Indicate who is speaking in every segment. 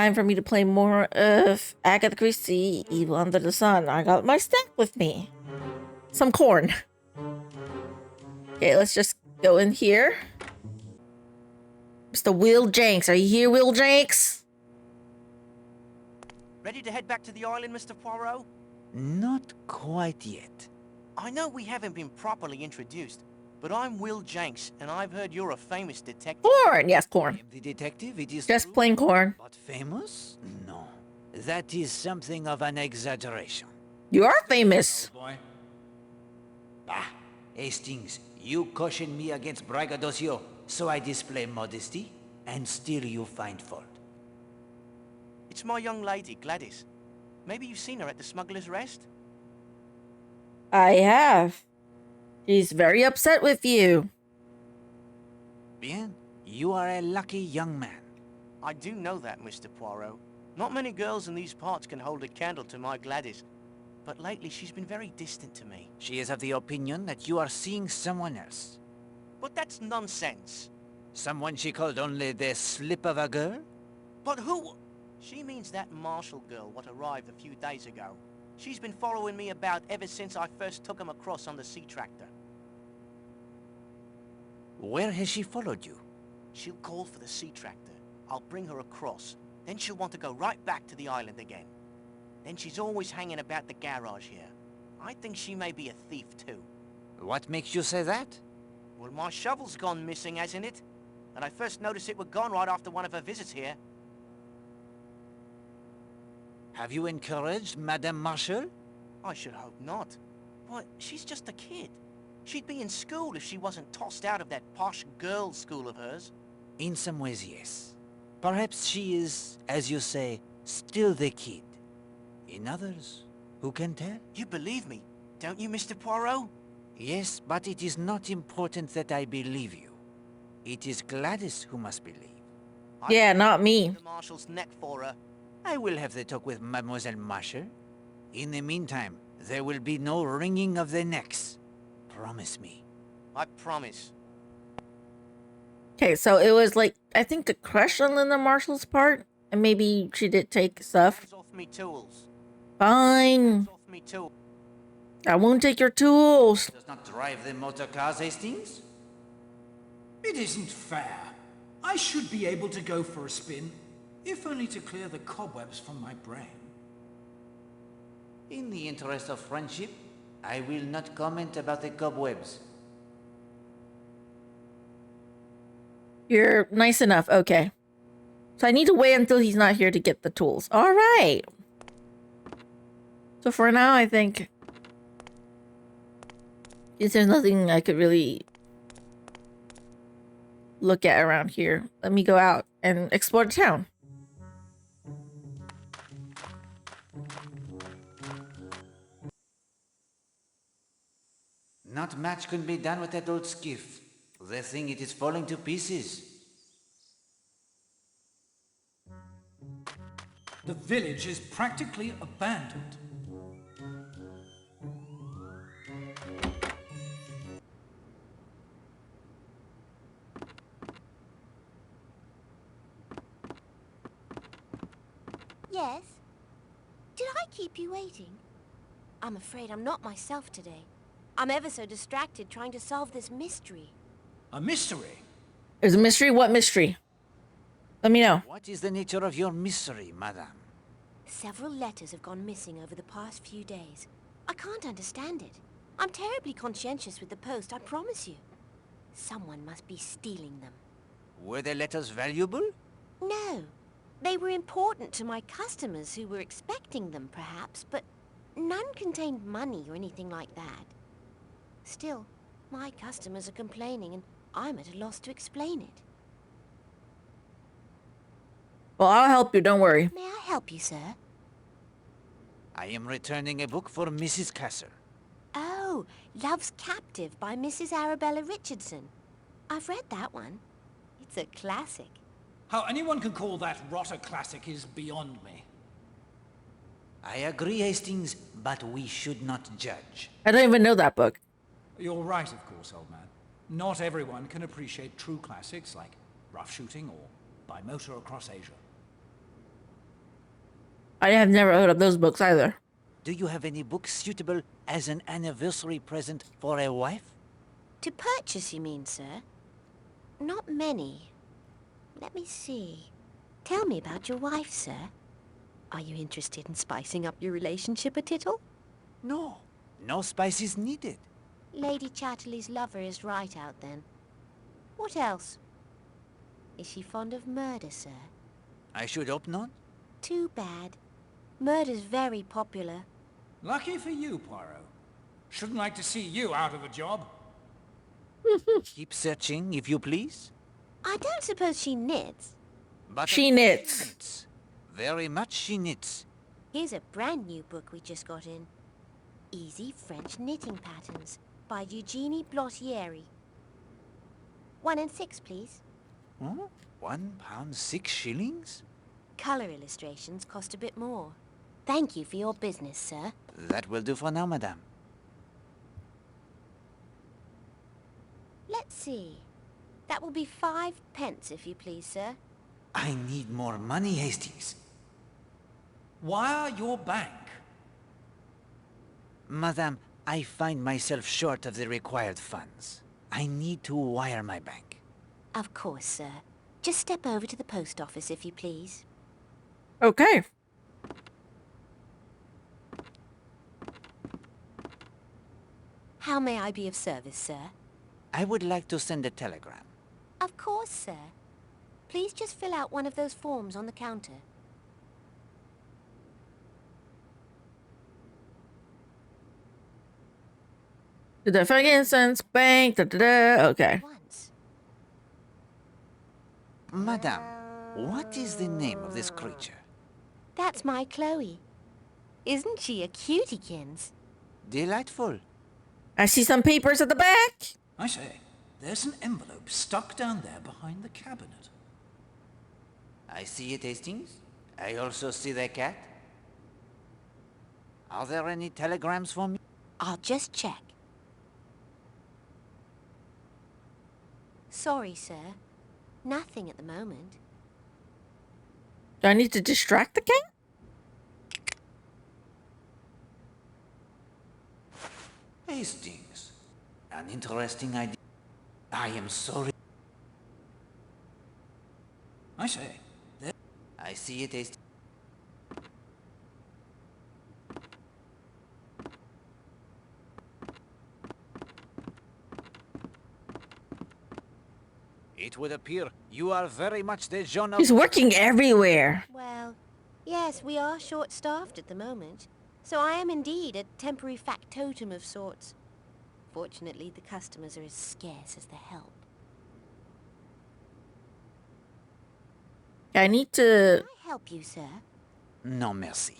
Speaker 1: time for me to play more of Agatha Christie, Evil Under the Sun. I got my stack with me. Some corn. Okay, let's just go in here. Mr. Will Jenks. Are you here, Will Jenks?
Speaker 2: Ready to head back to the island, Mr. Poirot?
Speaker 3: Not quite yet.
Speaker 2: I know we haven't been properly introduced, but I'm Will Jenks, and I've heard you're a famous detective.
Speaker 1: Corn! Yes, corn.
Speaker 3: I am the detective, it is
Speaker 1: Just
Speaker 3: true.
Speaker 1: plain corn.
Speaker 3: But famous? No. That is something of an exaggeration.
Speaker 1: You are famous.
Speaker 4: Boy.
Speaker 3: Bah, Hastings, you caution me against braggadocio, so I display modesty, and still you find fault.
Speaker 2: It's my young lady, Gladys. Maybe you've seen her at the Smuggler's Rest?
Speaker 1: I have. She's very upset with you.
Speaker 3: Bien, you are a lucky young man.
Speaker 2: I do know that, Mr. Poirot. Not many girls in these parts can hold a candle to my Gladys. But lately she's been very distant to me.
Speaker 3: She is of the opinion that you are seeing someone else.
Speaker 2: But that's nonsense.
Speaker 3: Someone she called only the slip of a girl?
Speaker 2: But who? She means that Marshall girl what arrived a few days ago. She's been following me about ever since I first took him across on the sea tractor.
Speaker 3: Where has she followed you?
Speaker 2: She'll call for the sea tractor. I'll bring her across. Then she'll want to go right back to the island again. Then she's always hanging about the garage here. I think she may be a thief too.
Speaker 3: What makes you say that?
Speaker 2: Well, my shovel's gone missing, hasn't it? And I first noticed it were gone right after one of her visits here.
Speaker 3: Have you encouraged Madame Marshall?
Speaker 2: I should hope not. Why, she's just a kid. She'd be in school if she wasn't tossed out of that posh girls' school of hers.
Speaker 3: In some ways, yes. Perhaps she is, as you say, still the kid. In others, who can tell?
Speaker 2: You believe me, don't you, Mr. Poirot?
Speaker 3: Yes, but it is not important that I believe you. It is Gladys who must believe.
Speaker 1: Yeah, not me.
Speaker 2: The Marshal's neck for her.
Speaker 3: I will have the talk with Mademoiselle Marshall. In the meantime, there will be no wringing of the necks. Promise me.
Speaker 2: I promise.
Speaker 1: Okay, so it was like, I think a crush on Linda Marshall's part. And maybe she did take stuff.
Speaker 2: Hands off me tools.
Speaker 1: Fine.
Speaker 2: Hands off me tools.
Speaker 1: I won't take your tools.
Speaker 3: Does not drive the motor cars, Hastings?
Speaker 4: It isn't fair. I should be able to go for a spin, if only to clear the cobwebs from my brain.
Speaker 3: In the interest of friendship, I will not comment about the cobwebs.
Speaker 1: You're nice enough. Okay. So I need to wait until he's not here to get the tools. All right. So for now, I think there's nothing I could really look at around here. Let me go out and explore the town.
Speaker 3: Not much can be done with that old skiff. The thing, it is falling to pieces.
Speaker 4: The village is practically abandoned.
Speaker 5: Yes? Did I keep you waiting? I'm afraid I'm not myself today. I'm ever so distracted trying to solve this mystery.
Speaker 4: A mystery?
Speaker 1: There's a mystery? What mystery? Let me know.
Speaker 3: What is the nature of your mystery, madame?
Speaker 5: Several letters have gone missing over the past few days. I can't understand it. I'm terribly conscientious with the post, I promise you. Someone must be stealing them.
Speaker 3: Were the letters valuable?
Speaker 5: No. They were important to my customers who were expecting them, perhaps, but none contained money or anything like that. Still, my customers are complaining, and I'm at a loss to explain it.
Speaker 1: Well, I'll help you. Don't worry.
Speaker 5: May I help you, sir?
Speaker 3: I am returning a book for Mrs. Casser.
Speaker 5: Oh, Love's Captive by Mrs. Arabella Richardson. I've read that one. It's a classic.
Speaker 4: How anyone can call that rot a classic is beyond me.
Speaker 3: I agree, Hastings, but we should not judge.
Speaker 1: I don't even know that book.
Speaker 4: You're right, of course, old man. Not everyone can appreciate true classics like Rough Shooting or By Motor Across Asia.
Speaker 1: I have never heard of those books either.
Speaker 3: Do you have any books suitable as an anniversary present for a wife?
Speaker 5: To purchase, you mean, sir? Not many. Let me see. Tell me about your wife, sir. Are you interested in spicing up your relationship a tittle?
Speaker 3: No. No spice is needed.
Speaker 5: Lady Chatterley's lover is right out, then. What else? Is she fond of murder, sir?
Speaker 3: I should hope not.
Speaker 5: Too bad. Murder's very popular.
Speaker 4: Lucky for you, Poirot. Shouldn't like to see you out of a job.
Speaker 3: Keep searching, if you please.
Speaker 5: I don't suppose she knits.
Speaker 3: But
Speaker 1: She knits.
Speaker 3: Very much she knits.
Speaker 5: Here's a brand new book we just got in. Easy French Knitting Patterns by Eugenie Blottieri. 1 and 6, please.
Speaker 3: Huh? £1 6 shillings?
Speaker 5: Colour illustrations cost a bit more. Thank you for your business, sir.
Speaker 3: That will do for now, madame.
Speaker 5: Let's see. That will be 5 pence, if you please, sir.
Speaker 3: I need more money, Hastings.
Speaker 4: Wire your bank.
Speaker 3: Madame, I find myself short of the required funds. I need to wire my bank.
Speaker 5: Of course, sir. Just step over to the post office, if you please.
Speaker 1: Okay.
Speaker 5: How may I be of service, sir?
Speaker 3: I would like to send a telegram.
Speaker 5: Of course, sir. Please just fill out one of those forms on the counter.
Speaker 1: To the frankincense bank. Da, da, da. Okay.
Speaker 5: Once.
Speaker 3: Madame, what is the name of this creature?
Speaker 5: That's my Chloe. Isn't she a cutiekins?
Speaker 3: Delightful.
Speaker 1: I see some papers at the back.
Speaker 4: I say, there's an envelope stuck down there behind the cabinet.
Speaker 3: I see it, Hastings. I also see the cat. Are there any telegrams for me?
Speaker 5: I'll just check. Sorry, sir. Nothing at the moment.
Speaker 1: Do I need to distract the cat?
Speaker 3: Hastings. An interesting idea. I am sorry.
Speaker 4: I say, there...
Speaker 3: I see it, Hastings. It would appear you are very much the John of...
Speaker 1: He's working everywhere.
Speaker 5: Well, yes, we are short-staffed at the moment. So I am indeed a temporary factotum of sorts. Fortunately, the customers are as scarce as the help.
Speaker 1: I need to...
Speaker 5: Can I help you, sir?
Speaker 3: No, merci.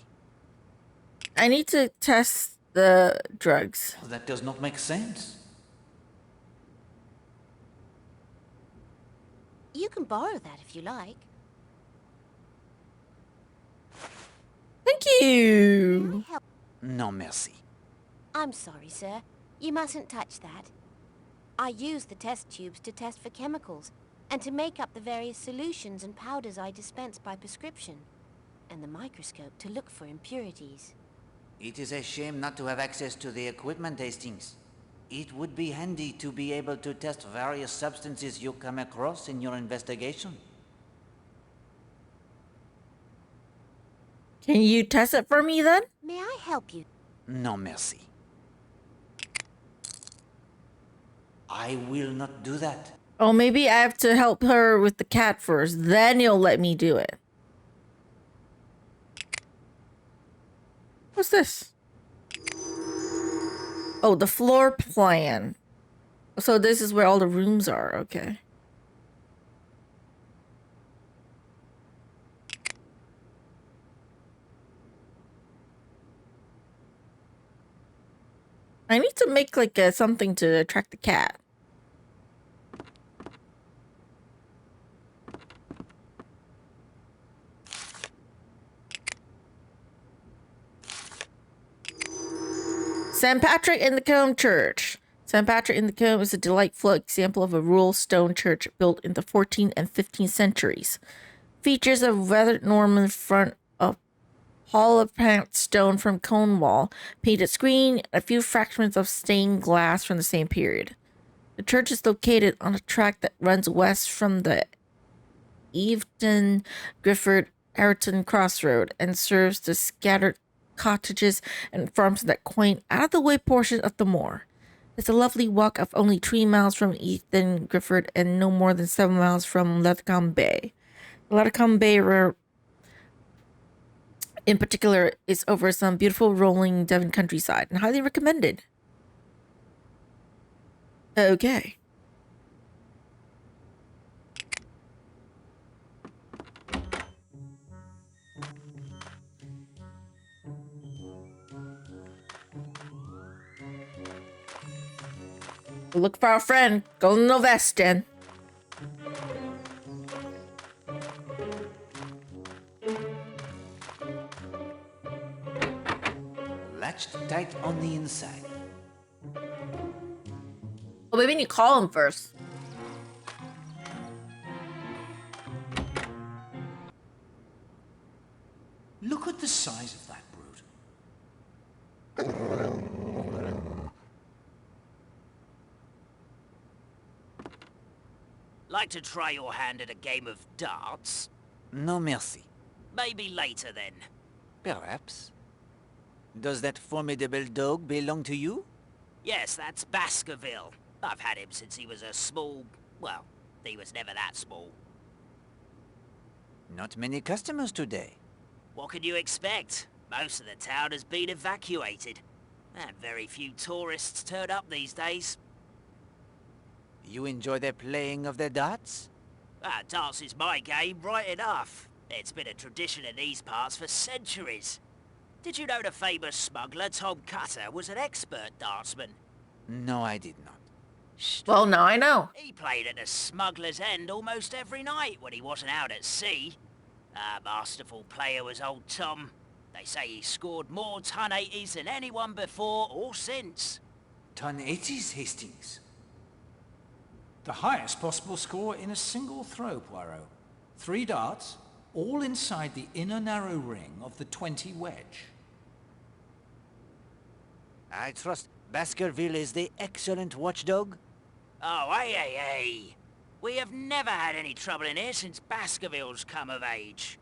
Speaker 1: I need to test the drugs.
Speaker 3: That does not make sense.
Speaker 5: You can borrow that if you like.
Speaker 1: Thank
Speaker 5: Can
Speaker 1: you.
Speaker 5: I help?
Speaker 3: No, merci.
Speaker 5: I'm sorry, sir. You mustn't touch that. I use the test tubes to test for chemicals and to make up the various solutions and powders I dispense by prescription, and the microscope to look for impurities.
Speaker 3: It is a shame not to have access to the equipment, Hastings. It would be handy to be able to test various substances you come across in your investigation.
Speaker 1: Can you test it for me then?
Speaker 5: May I help you?
Speaker 3: No, merci. I will not do that.
Speaker 1: Oh, maybe I have to help her with the cat first. Then you'll let me do it. What's this? Oh, the floor plan. So this is where all the rooms are. Okay. I need to make like something to attract the cat. St. Patrick in the Combe Church. St. Patrick in the Combe is a delightful example of a rural stone church built in the 14th and 15th centuries. Features a weathered Norman front of Hall of plant stone from Cornwall, painted screen, and a few fragments of stained glass from the same period. The church is located on a track that runs west from the Eveton Grifford Ayrton crossroad and serves the scattered cottages and farms in that quaint, out of the way portion of the moor. It's a lovely walk of only 3 miles from Eveton Grifford and no more than 7 miles from Letcombe Bay. Letcombe Bay in particular is over some beautiful rolling Devon countryside and highly recommended. Okay. Look for our friend, Golden Novestin.
Speaker 3: Latched tight on the inside.
Speaker 1: Well, maybe you call him first.
Speaker 4: Look at the size of that brute.
Speaker 6: Like to try your hand at a game of darts?
Speaker 3: No merci.
Speaker 6: Maybe later then.
Speaker 3: Perhaps. Does that formidable dog belong to you?
Speaker 6: Yes, that's Baskerville. I've had him since he was a small... well, he was never that small.
Speaker 3: Not many customers today.
Speaker 6: What can you expect? Most of the town has been evacuated. And very few tourists turn up these days.
Speaker 3: You enjoy the playing of the darts?
Speaker 6: Darts is my game, right enough. It's been a tradition in these parts for centuries. Did you know the famous smuggler Tom Cutter was an expert dartsman?
Speaker 3: No, I did not.
Speaker 1: Well, now I know.
Speaker 6: He played at the Smuggler's End almost every night when he wasn't out at sea. A masterful player was old Tom. They say he scored more ton 80s than anyone before or since.
Speaker 3: Ton 80s, Hastings.
Speaker 4: The highest possible score in a single throw, Poirot. 3 darts, all inside the inner narrow ring of the 20 wedge.
Speaker 3: I trust Baskerville is the excellent watchdog.
Speaker 6: Oh, hey. We have never had any trouble in here since Baskerville's come of age.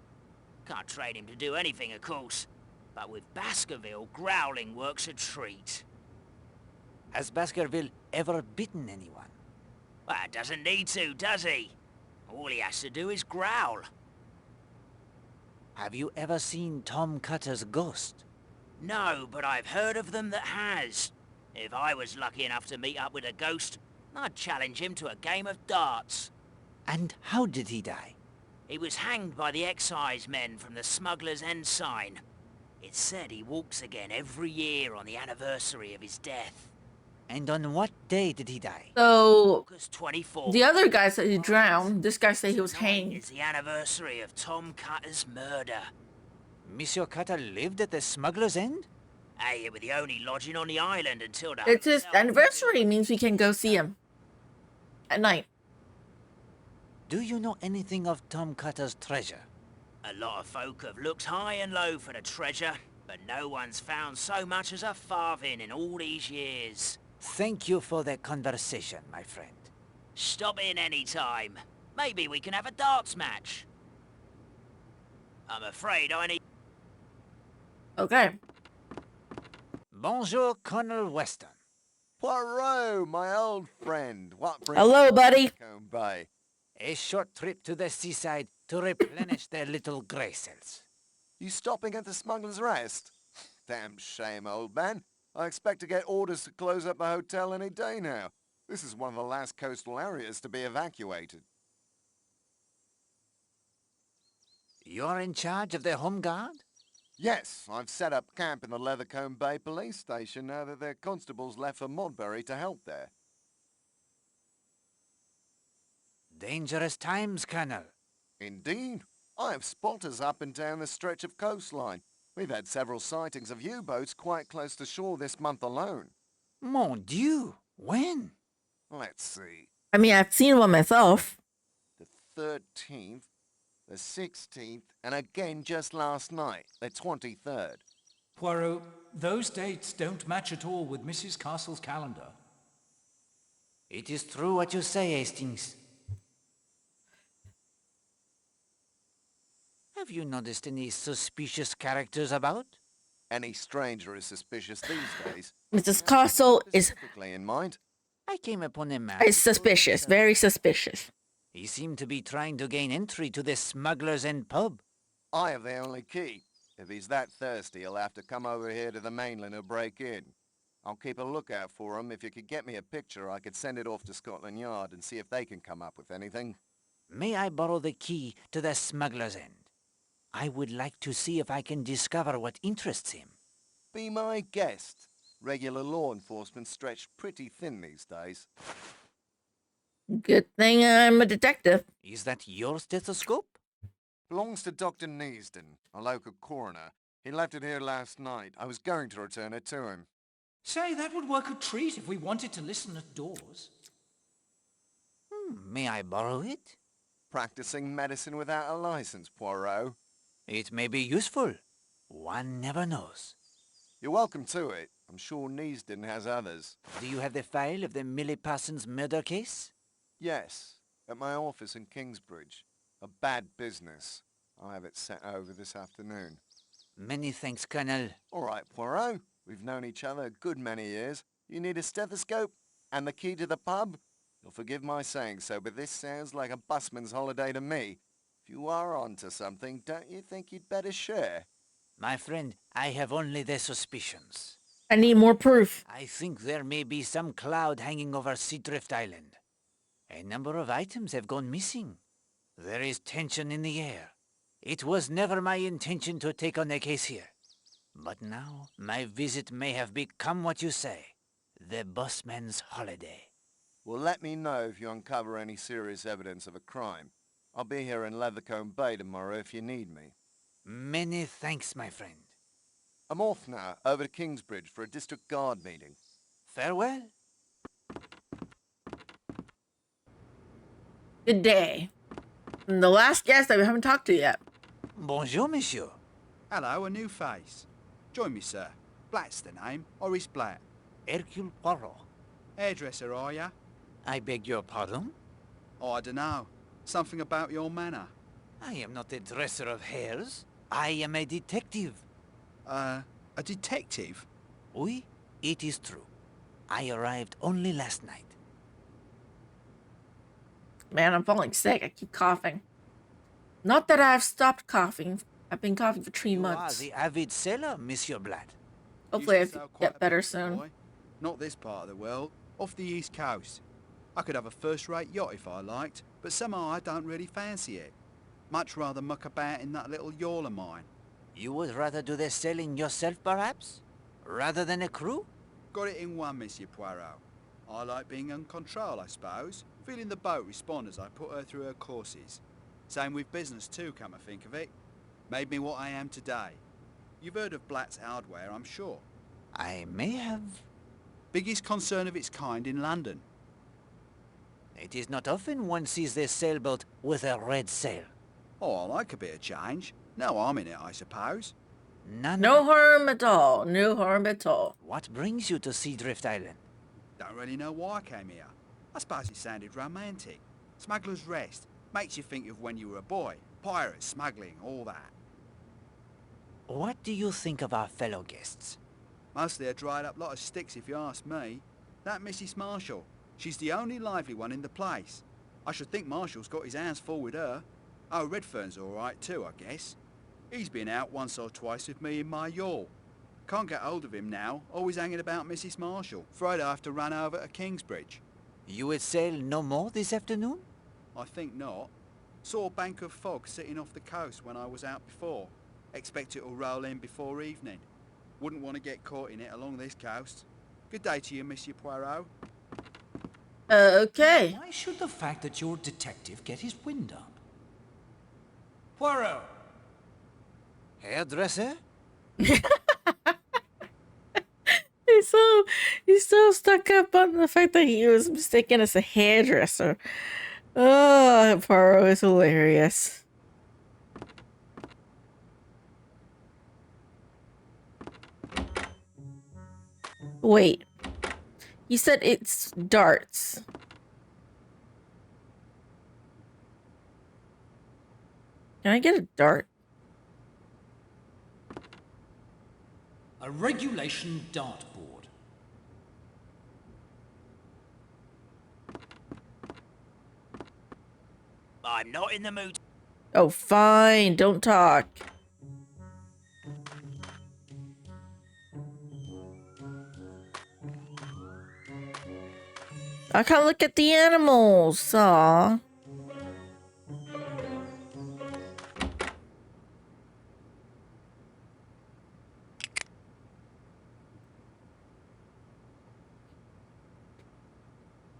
Speaker 6: Can't trade him to do anything, of course. But with Baskerville, growling works a treat.
Speaker 3: Has Baskerville ever bitten anyone?
Speaker 6: Well, doesn't need to, does he? All he has to do is growl.
Speaker 3: Have you ever seen Tom Cutter's ghost?
Speaker 6: No, but I've heard of them that has. If I was lucky enough to meet up with a ghost, I'd challenge him to a game of darts.
Speaker 3: And how did he die?
Speaker 6: He was hanged by the excise men from the Smuggler's End sign. It's said he walks again every year on the anniversary of his death.
Speaker 3: And on what day did he die?
Speaker 1: So,
Speaker 6: August 24th.
Speaker 1: the other guy said he drowned. This guy said he was hanged.
Speaker 6: It's the anniversary of Tom Cutter's murder.
Speaker 3: Monsieur Cutter lived at the Smuggler's End?
Speaker 6: Hey, it was the only lodging on the island until the...
Speaker 1: It's his
Speaker 6: hotel-
Speaker 1: anniversary, means we can go see him. At night.
Speaker 3: Do you know anything of Tom Cutter's treasure?
Speaker 6: A lot of folk have looked high and low for the treasure, but no one's found so much as a farthing in all these years.
Speaker 3: Thank you for the conversation, my friend.
Speaker 6: Stop in any time. Maybe we can have a darts match. I'm afraid I need...
Speaker 1: Okay.
Speaker 3: Bonjour, Colonel Weston.
Speaker 7: Poirot, my old friend. What brings
Speaker 1: Hello,
Speaker 7: you to
Speaker 1: buddy.
Speaker 7: Combe Bay?
Speaker 3: A short trip to the seaside to replenish their little grey cells.
Speaker 7: You stopping at the Smuggler's Rest? Damn shame, old man. I expect to get orders to close up the hotel any day now. This is one of the last coastal areas to be evacuated.
Speaker 3: You're in charge of the Home Guard?
Speaker 7: Yes, I've set up camp in the Leathercombe Bay police station now that their constables left for Modbury to help there.
Speaker 3: Dangerous times, Colonel.
Speaker 7: Indeed. I have spotters up and down the stretch of coastline. We've had several sightings of U-boats quite close to shore this month alone.
Speaker 3: Mon Dieu! When?
Speaker 7: Let's see.
Speaker 1: I mean, I've seen one myself.
Speaker 7: The 13th, the 16th, and again just last night, the 23rd.
Speaker 4: Poirot, those dates don't match at all with Mrs. Castle's calendar.
Speaker 3: It is true what you say, Hastings. Have you noticed any suspicious characters about?
Speaker 7: Any stranger is suspicious these days.
Speaker 1: Mrs. Castle is
Speaker 7: Specifically in mind.
Speaker 3: I came upon a man.
Speaker 1: suspicious, very suspicious.
Speaker 3: He seemed to be trying to gain entry to the Smuggler's End pub.
Speaker 7: I have the only key. If he's that thirsty, he'll have to come over here to the mainland or break in. I'll keep a lookout for him. If you could get me a picture, I could send it off to Scotland Yard and see if they can come up with anything.
Speaker 3: May I borrow the key to the Smuggler's End? I would like to see if I can discover what interests him.
Speaker 7: Be my guest. Regular law enforcement stretched pretty thin these days.
Speaker 1: Good thing I'm a detective.
Speaker 3: Is that your stethoscope?
Speaker 7: Belongs to Dr. Neasden, a local coroner. He left it here last night. I was going to return it to him.
Speaker 4: Say, that would work a treat if we wanted to listen at doors.
Speaker 3: May I borrow it?
Speaker 7: Practicing medicine without a license, Poirot.
Speaker 3: It may be useful. One never knows.
Speaker 7: You're welcome to it. I'm sure Neasden has others.
Speaker 3: Do you have the file of the Millie Parsons murder case?
Speaker 7: Yes, at my office in Kingsbridge. A bad business. I'll have it sent over this afternoon.
Speaker 3: Many thanks, Colonel.
Speaker 7: All right, Poirot. We've known each other a good many years. You need a stethoscope and the key to the pub? You'll forgive my saying so, but this sounds like a busman's holiday to me. If you are onto something, don't you think you'd better share?
Speaker 3: My friend, I have only the suspicions.
Speaker 1: I need more proof.
Speaker 3: I think there may be some cloud hanging over Seadrift Island. A number of items have gone missing. There is tension in the air. It was never my intention to take on a case here. But now, my visit may have become what you say, the busman's holiday.
Speaker 7: Well, let me know if you uncover any serious evidence of a crime. I'll be here in Leathercombe Bay tomorrow if you need me.
Speaker 3: Many thanks, my friend.
Speaker 7: I'm off now, over to Kingsbridge for a district guard meeting.
Speaker 3: Farewell.
Speaker 1: Good day. And the last guest I haven't talked to yet.
Speaker 3: Bonjour, monsieur.
Speaker 8: Hello, a new face. Join me, sir. Blatt's the name. Horace Blatt.
Speaker 3: Hercule Poirot.
Speaker 8: Hairdresser, are ya?
Speaker 3: I beg your pardon?
Speaker 8: Oh, I dunno. Something about your manner.
Speaker 3: I am not a dresser of hairs. I am a detective.
Speaker 8: A detective?
Speaker 3: Oui, it is true. I arrived only last night.
Speaker 1: Man, I'm falling sick. I keep coughing. Not that I've stopped coughing. I've been coughing for 3
Speaker 3: You
Speaker 1: months.
Speaker 3: are the avid sailor, Monsieur Blatt.
Speaker 1: Hopefully I
Speaker 8: Used to sail quite
Speaker 1: get
Speaker 8: a
Speaker 1: better
Speaker 8: bit,
Speaker 1: soon.
Speaker 8: boy. Not this part of the world. Off the east coast. I could have a first-rate yacht if I liked, but somehow I don't really fancy it. Much rather muck about in that little yawl of mine.
Speaker 3: You would rather do the sailing yourself, perhaps? Rather than a crew?
Speaker 8: Got it in one, Monsieur Poirot. I like being in control, I suppose. Feeling the boat respond as I put her through her courses. Same with business too, come to think of it. Made me what I am today. You've heard of Blatt's Hardware, I'm sure.
Speaker 3: I may have.
Speaker 8: Biggest concern of its kind in London.
Speaker 3: It is not often one sees this sailboat with a red sail.
Speaker 8: Oh, I like a bit of change. No harm in it, I suppose.
Speaker 3: None.
Speaker 1: No harm at all. No harm at all.
Speaker 3: What brings you to Seadrift Island?
Speaker 8: Don't really know why I came here. I suppose it sounded romantic. Smuggler's Rest. Makes you think of when you were a boy. Pirates, smuggling, all that.
Speaker 3: What do you think of our fellow guests?
Speaker 8: Mostly a dried up lot of sticks if you ask me. That Mrs. Marshall. She's the only lively one in the place. I should think Marshall's got his hands full with her. Oh, Redfern's all right too, I guess. He's been out once or twice with me in my yawl. Can't get hold of him now, always hanging about Mrs. Marshall. Afraid I have to run over to Kingsbridge.
Speaker 3: You would sail no more this afternoon?
Speaker 8: I think not. Saw a bank of fog sitting off the coast when I was out before. Expect it'll roll in before evening. Wouldn't want to get caught in it along this coast. Good day to you, Monsieur Poirot.
Speaker 1: Okay.
Speaker 4: Why should the fact that you're a detective get his wind up? Poirot!
Speaker 3: Hairdresser?
Speaker 1: He's so stuck up on the fact that he was mistaken as a hairdresser. Oh, Poirot is hilarious. Wait. You said it's darts. Can I get a dart?
Speaker 4: A regulation dartboard.
Speaker 6: I'm not in the mood.
Speaker 1: Oh, fine. Don't talk. I can't look at the animals. Aw.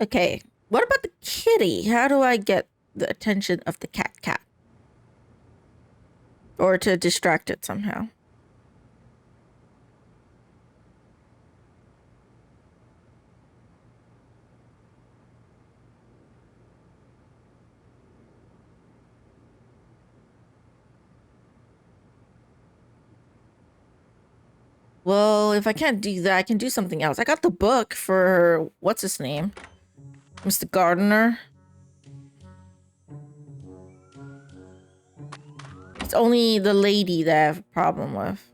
Speaker 1: Okay. What about the kitty? How do I get the attention of the cat? Or to distract it somehow? Well, if I can't do that, I can do something else. I got the book for what's his name? Mr. Gardner. It's only the lady that I have a problem with.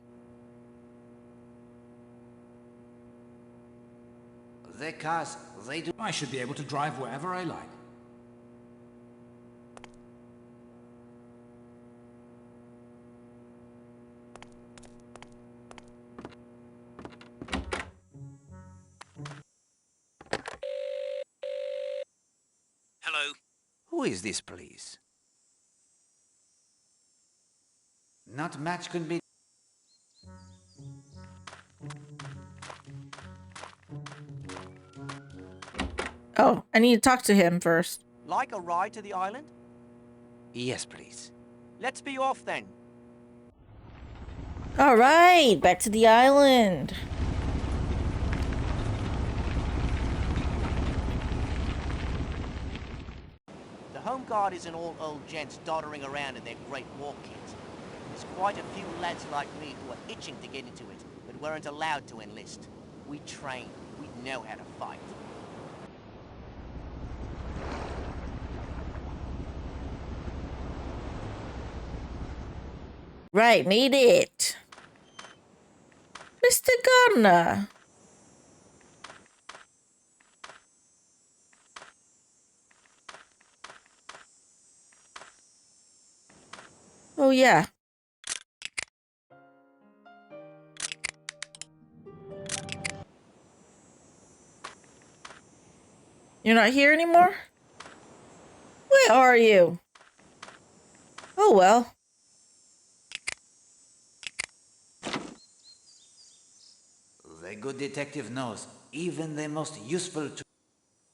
Speaker 3: The cars, they do.
Speaker 4: I should be able to drive wherever I like.
Speaker 6: Hello.
Speaker 3: Who is this, please? Not much could be.
Speaker 1: Oh, I need to talk to him first.
Speaker 2: Like a ride to the island?
Speaker 3: Yes, please.
Speaker 2: Let's be off then.
Speaker 1: All right, back to the island.
Speaker 2: The home guard isn't all old gents doddering around in their great war kit. There's quite a few lads like me who are itching to get into it, but weren't allowed to enlist. We train. We know how to fight.
Speaker 1: Right, made it. Mr. Gardner. Oh, yeah. You're not here anymore? Where are you? Oh, well.
Speaker 3: The good detective knows even the most useful tool.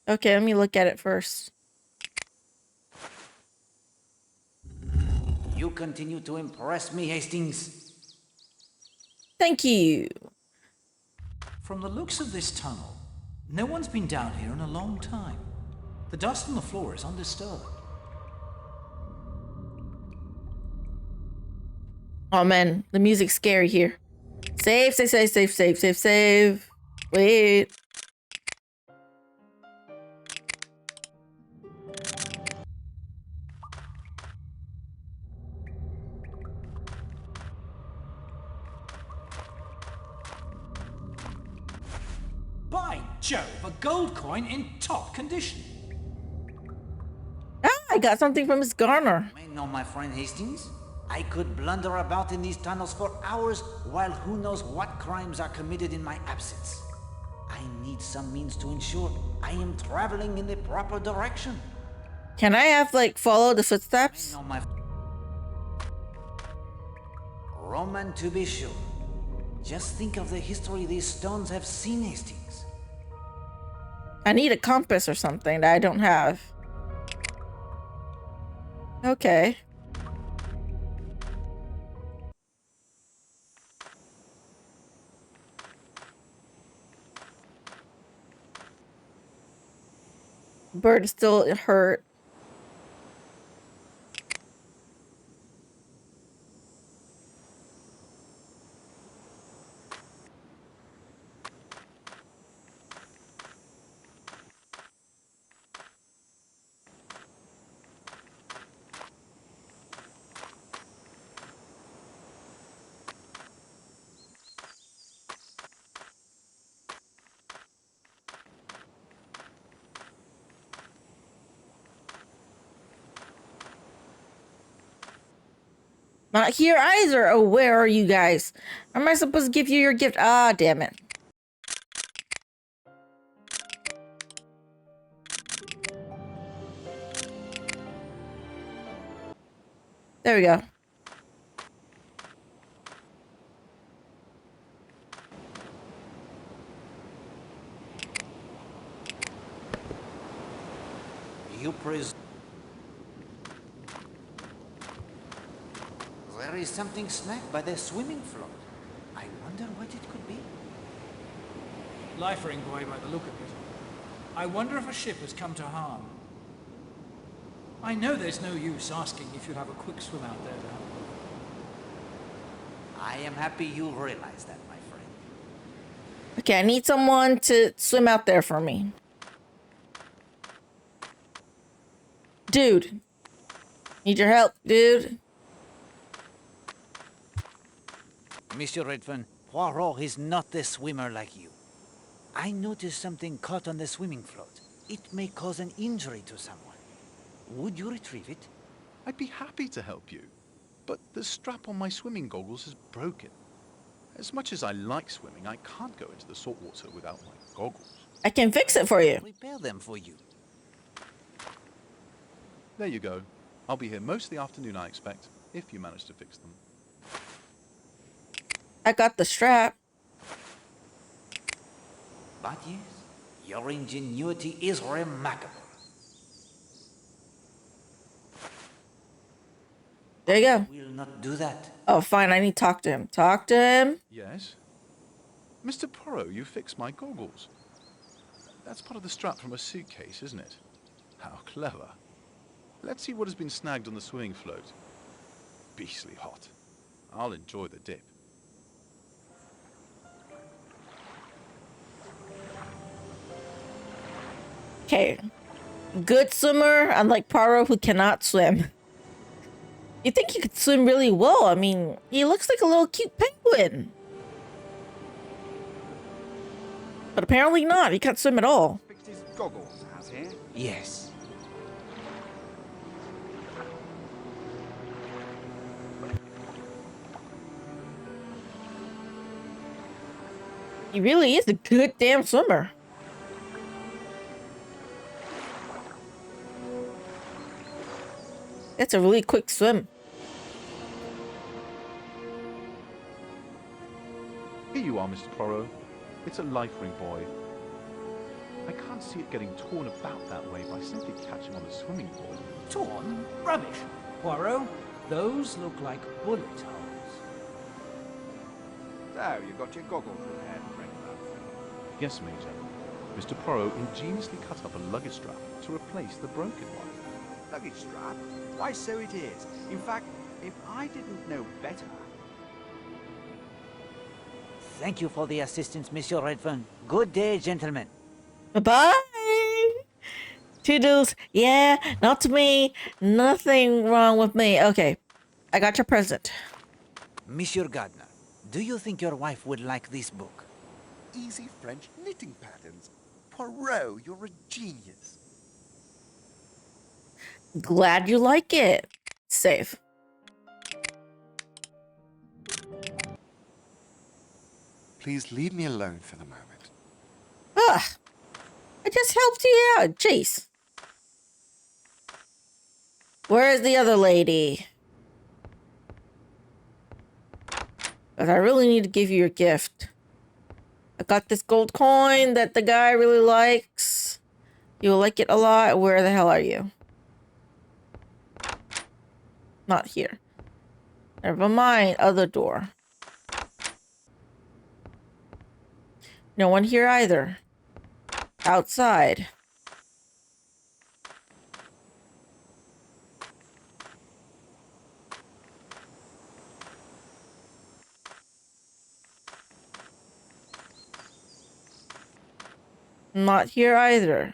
Speaker 1: Okay, let me look at it first.
Speaker 3: You continue to impress me, Hastings.
Speaker 1: Thank you.
Speaker 4: From the looks of this tunnel, no one's been down here in a long time. The dust on the floor is undisturbed.
Speaker 1: Oh, man. The music's scary here. Save, save, save, save, save, save, save. Wait.
Speaker 4: By Jove, a gold coin in top condition.
Speaker 1: Ah, I got something from Miss Garner.
Speaker 3: You may know my friend Hastings. I could blunder about in these tunnels for hours while who knows what crimes are committed in my absence. I need some means to ensure I am traveling in the proper direction.
Speaker 1: Can I have, like, follow the footsteps?
Speaker 3: Know my Roman to be sure. Just think of the history these stones have seen, Hastings.
Speaker 1: I need a compass or something that I don't have. Okay. Bird is still hurt. Not here either. Oh, where are you guys? Am I supposed to give you your gift? Ah, damn it. There we go.
Speaker 3: You There is something snagged by the swimming float. I wonder what it could be.
Speaker 4: Life ring buoy by the look of it. I wonder if a ship has come to harm. I know there's no use asking if you'd have a quick swim out there to have a look.
Speaker 3: I am happy you realize that, my friend.
Speaker 1: Okay, I need someone to swim out there for me. Dude. Need your help, dude.
Speaker 3: Monsieur Redfern, Poirot is not a swimmer like you. I noticed something caught on the swimming float. It may cause an injury to someone. Would you retrieve it?
Speaker 9: I'd be happy to help you, but the strap on my swimming goggles is broken. As much as I like swimming, I can't go into the salt water without my goggles.
Speaker 1: I can fix it for you.
Speaker 3: Repair them for you.
Speaker 9: There you go. I'll be here most of the afternoon, I expect, if you manage to fix them.
Speaker 1: I got the strap.
Speaker 3: But yes, your ingenuity is remarkable.
Speaker 1: There you go.
Speaker 3: We'll not do that.
Speaker 1: Oh, fine. I need to talk to him. Talk to him.
Speaker 9: Yes? Mr. Poirot, you fixed my goggles. That's part of the strap from a suitcase, isn't it? How clever. Let's see what has been snagged on the swimming float. Beastly hot. I'll enjoy the dip.
Speaker 1: Okay. Good swimmer, unlike Poirot, who cannot swim. You think he could swim really well? I mean, he looks like a little cute penguin. But apparently not. He can't swim at all.
Speaker 8: Fixed his goggles, has he?
Speaker 3: Yes.
Speaker 1: He really is a good damn swimmer. It's a really quick swim.
Speaker 9: Here you are, Mr. Poirot. It's a life ring buoy. I can't see it getting torn about that way by simply catching on a swimming board.
Speaker 4: Torn? Rubbish. Poirot, those look like bullet holes.
Speaker 8: So, you got your goggles repaired, regular?
Speaker 9: Yes, Major. Mr. Poirot ingeniously cut up a luggage strap to replace the broken one.
Speaker 8: Luggage strap? Why, so it is. In fact, if I didn't know better...
Speaker 3: Thank you for the assistance, Monsieur Redfern. Good day, gentlemen.
Speaker 1: Bye-bye. Toodles. Yeah, not to me. Nothing wrong with me. Okay. I got your present.
Speaker 3: Monsieur Gardner, do you think your wife would like this book?
Speaker 7: Easy French knitting patterns. Poirot, you're a genius.
Speaker 1: Glad you like it. Safe.
Speaker 7: Please leave me alone for the moment.
Speaker 1: Ugh. I just helped you out. Jeez. Where is the other lady? Because I really need to give you your gift. I got this gold coin that the guy really likes. You'll like it a lot. Where the hell are you? Not here. Never mind. Other door. No one here either. Outside. Not here either.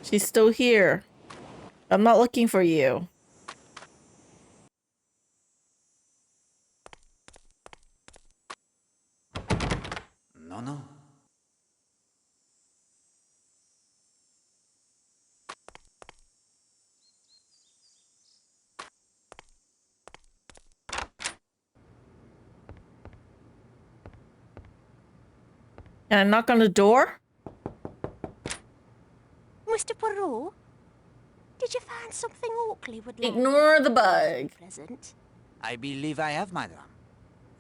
Speaker 1: She's still here. I'm not looking for you.
Speaker 3: No, no.
Speaker 1: Can I knock on the door?
Speaker 5: Mr. Poirot, did you find something Oakley would like?
Speaker 1: Ignore the bug.
Speaker 5: Pleasant.
Speaker 3: I believe I have, madam.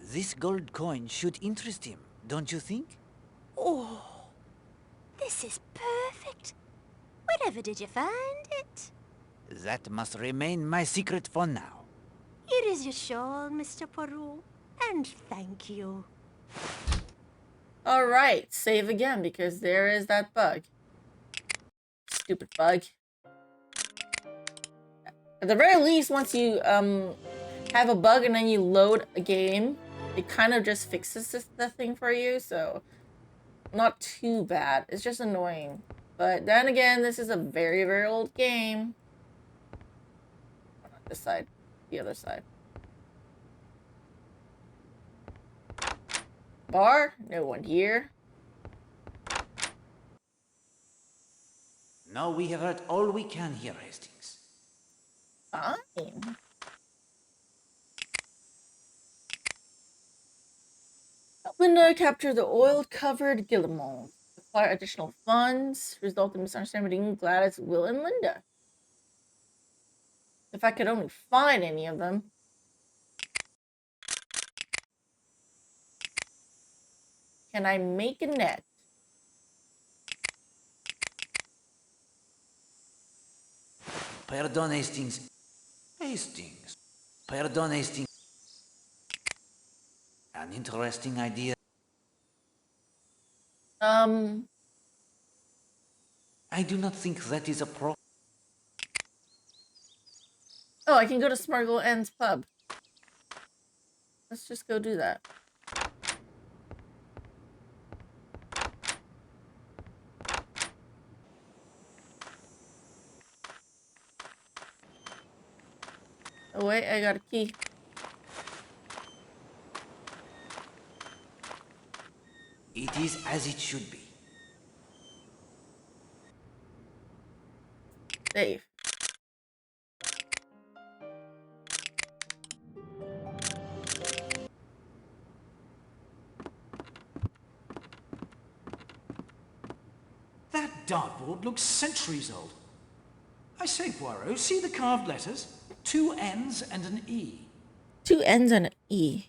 Speaker 3: This gold coin should interest him, don't you think?
Speaker 5: Oh, this is perfect. Wherever did you find it?
Speaker 3: That must remain my secret for now.
Speaker 5: Here is your shawl, Mr. Poirot, and thank you.
Speaker 1: Alright, save again because there is that bug. Stupid bug. At the very least, once you have a bug and then you load a game, it kind of just fixes the thing for you, so not too bad. It's just annoying. But then again, this is a very, very old game. Not this side, the other side. Bar? No one here.
Speaker 3: No, we have heard all we can here, Hastings.
Speaker 1: Fine. Linda capture the oil-covered Guillemot. Acquire additional funds. Result in misunderstanding between Gladys, Will, and Linda. If I could only find any of them. Can I make a net?
Speaker 3: Pardon, Hastings. Hastings. Pardon, Hastings. An interesting idea. I do not think that is a pro.
Speaker 1: Oh, I can go to Smurgle End's pub. Let's just go do that. Oh wait, I got a key.
Speaker 3: It is as it should be.
Speaker 1: Save.
Speaker 4: That dartboard looks centuries old. I say, Poirot, see the carved letters? 2 N's and an E.
Speaker 1: 2 N's and an E.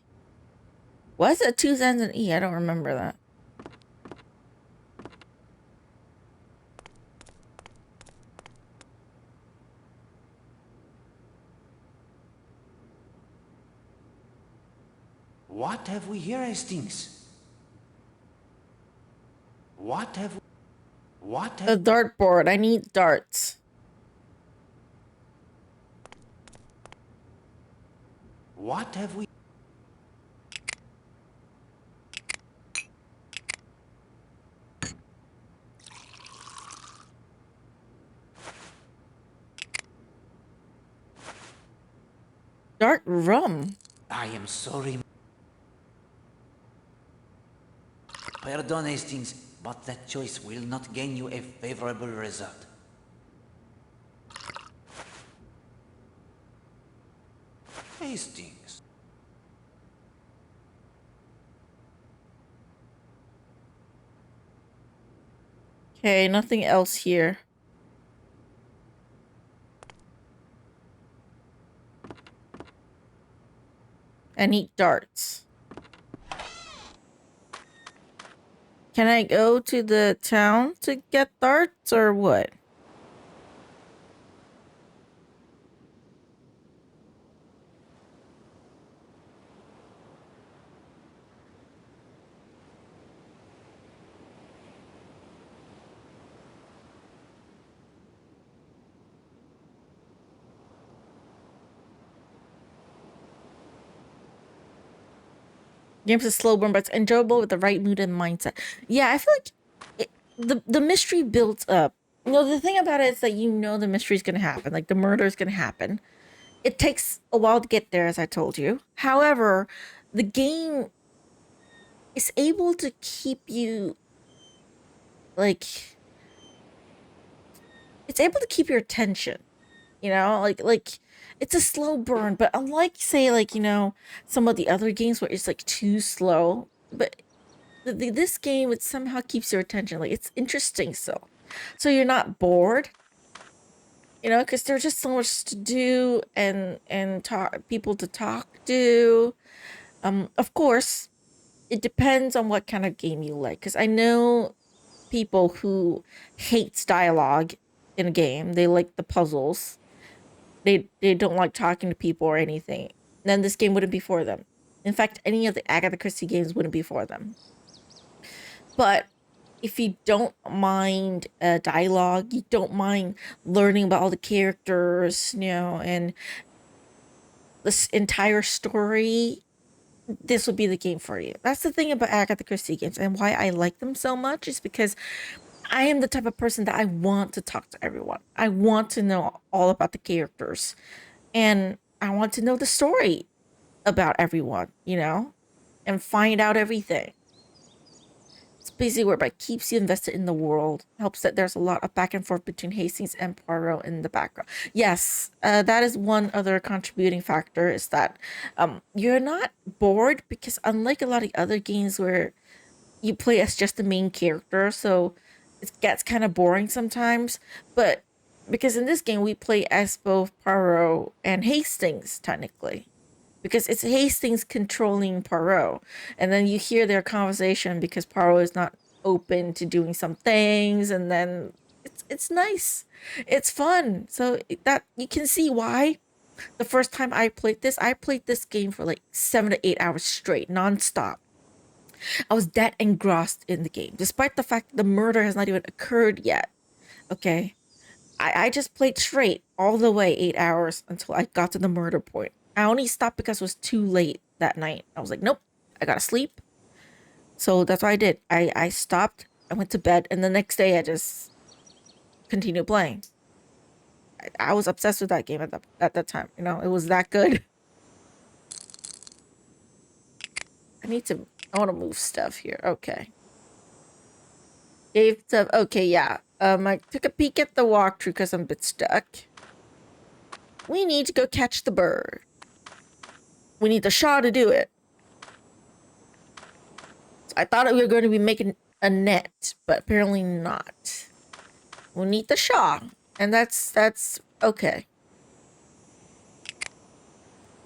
Speaker 1: Why is it 2 N's and an E? I don't remember that.
Speaker 3: What have we here, Hastings? What have
Speaker 1: A dartboard. I need darts.
Speaker 3: What have we?
Speaker 1: Dart rum.
Speaker 3: I am sorry. Pardon, Hastings, but that choice will not gain you a favorable result. Hastings.
Speaker 1: Okay, nothing else here. I need darts. Can I go to the town to get darts or what? Games is slow burn, but it's enjoyable with the right mood and mindset. Yeah, I feel like the mystery builds up The thing about it is that the mystery is going to happen. Like, the murder is going to happen. It takes a while to get there, as I told you. However, the game is able to keep you, like, it's able to keep your attention. Like it's a slow burn, but unlike, say, like, some of the other games where it's like too slow, but this game, it somehow keeps your attention. Like, it's interesting still, so you're not bored. Because there's just so much to do and people to talk to. Of course, it depends on what kind of game you like. Because I know people who hates dialogue in a game. They like the puzzles. They don't like talking to people or anything. Then this game wouldn't be for them. In fact, any of the Agatha Christie games wouldn't be for them. But if you don't mind dialogue, you don't mind learning about all the characters, and this entire story, this would be the game for you. That's the thing about Agatha Christie games, and why I like them so much is because I am the type of person that I want to talk to everyone. I want to know all about the characters, and I want to know the story about everyone, and find out everything. It's basically whereby it keeps you invested in the world, helps that there's a lot of back and forth between Hastings and Poirot in the background. Yes, that is one other contributing factor, is that you're not bored, because unlike a lot of other games where you play as just the main character, so it gets kind of boring sometimes. But because in this game we play as both Poirot and Hastings, technically, because it's Hastings controlling Poirot, and then you hear their conversation because Poirot is not open to doing some things, and then it's nice, it's fun. So that you can see why the first time I played this game for like 7 to 8 hours straight, nonstop. I was that engrossed in the game, despite the fact that the murder has not even occurred yet. Okay. I just played straight all the way 8 hours until I got to the murder point. I only stopped because it was too late that night. I was like, nope, I gotta sleep. So that's what I did. I stopped, I went to bed, and the next day I just continued playing. I was obsessed with that game at that time. It was that good. I want to move stuff here. Okay. Gave stuff. Okay, yeah. I took a peek at the walkthrough because I'm a bit stuck. We need to go catch the bird. We need the Shaw to do it. So I thought we were going to be making a net, but apparently not. We need the Shaw, and that's okay.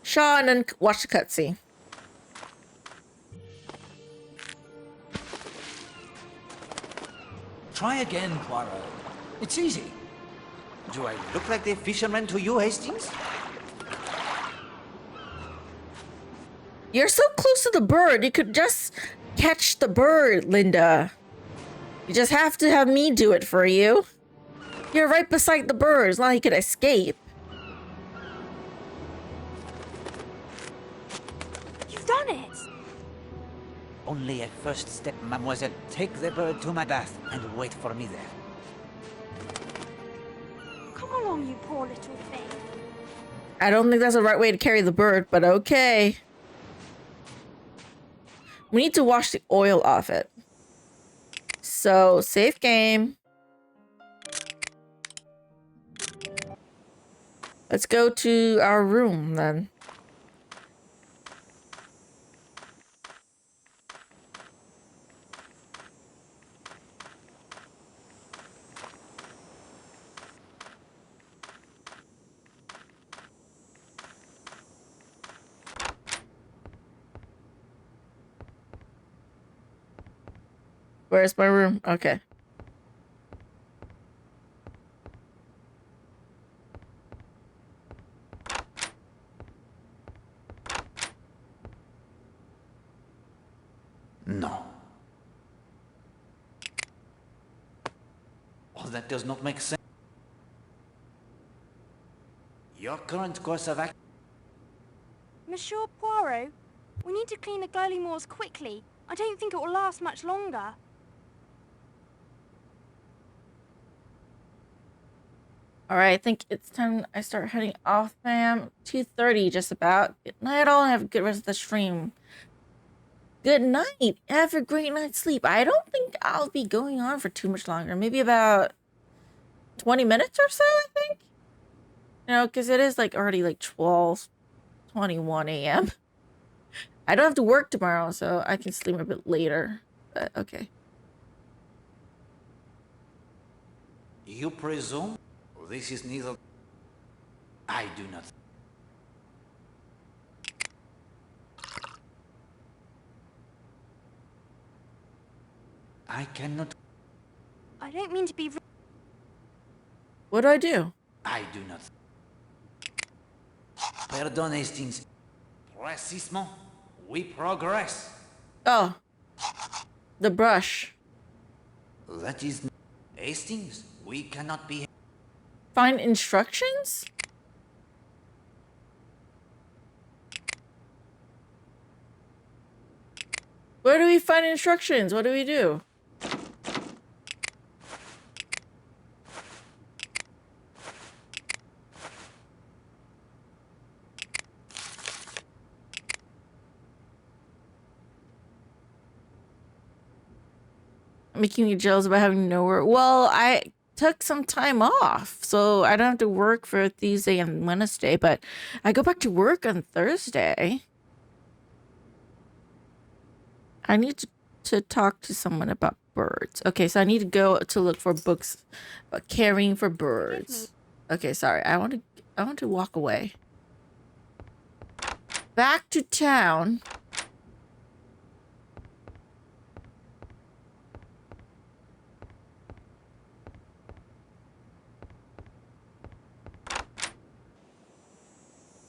Speaker 1: Shaw, and then watch the cutscene.
Speaker 4: Try again, Poirot. It's easy.
Speaker 3: Do I look like the fisherman to you, Hastings?
Speaker 1: You're so close to the bird. You could just catch the bird, Linda. You just have to have me do it for you. You're right beside the bird. It's not like you could escape.
Speaker 10: You've done it!
Speaker 3: Only a first step, mademoiselle. Take the bird to my bath and wait for me there.
Speaker 10: Come along, you poor little thing.
Speaker 1: I don't think that's the right way to carry the bird, but okay. We need to wash the oil off it. So, safe game. Let's go to our room then. Where's my room? Okay.
Speaker 3: No. Oh, that does not make sense. Your current course of action...
Speaker 10: Monsieur Poirot, we need to clean the Glowy quickly. I don't think it will last much longer.
Speaker 1: All right, I think it's time I start heading off, fam. 2:30 just about. Good night all, and have a good rest of the stream. Good night. Have a great night's sleep. I don't think I'll be going on for too much longer. Maybe about 20 minutes or so, I think. You know, because it is like already like 12:21 a.m. I don't have to work tomorrow, so I can sleep a bit later. But okay.
Speaker 3: You presume this is neither... I do not. I cannot...
Speaker 10: I don't mean to be...
Speaker 1: What do I do?
Speaker 3: I do not. Pardon, Hastings. Précisément, we progress.
Speaker 1: Oh. The brush.
Speaker 3: That is... Hastings, we cannot be...
Speaker 1: Find instructions? Where do we find instructions? What do we do? Making me jealous about having no work. Well, I took some time off, so I don't have to work for Tuesday and Wednesday, but I go back to work on Thursday. I need to talk to someone about birds. Okay, so I need to go to look for books about caring for birds. Okay, sorry. I want to walk away. Back to town.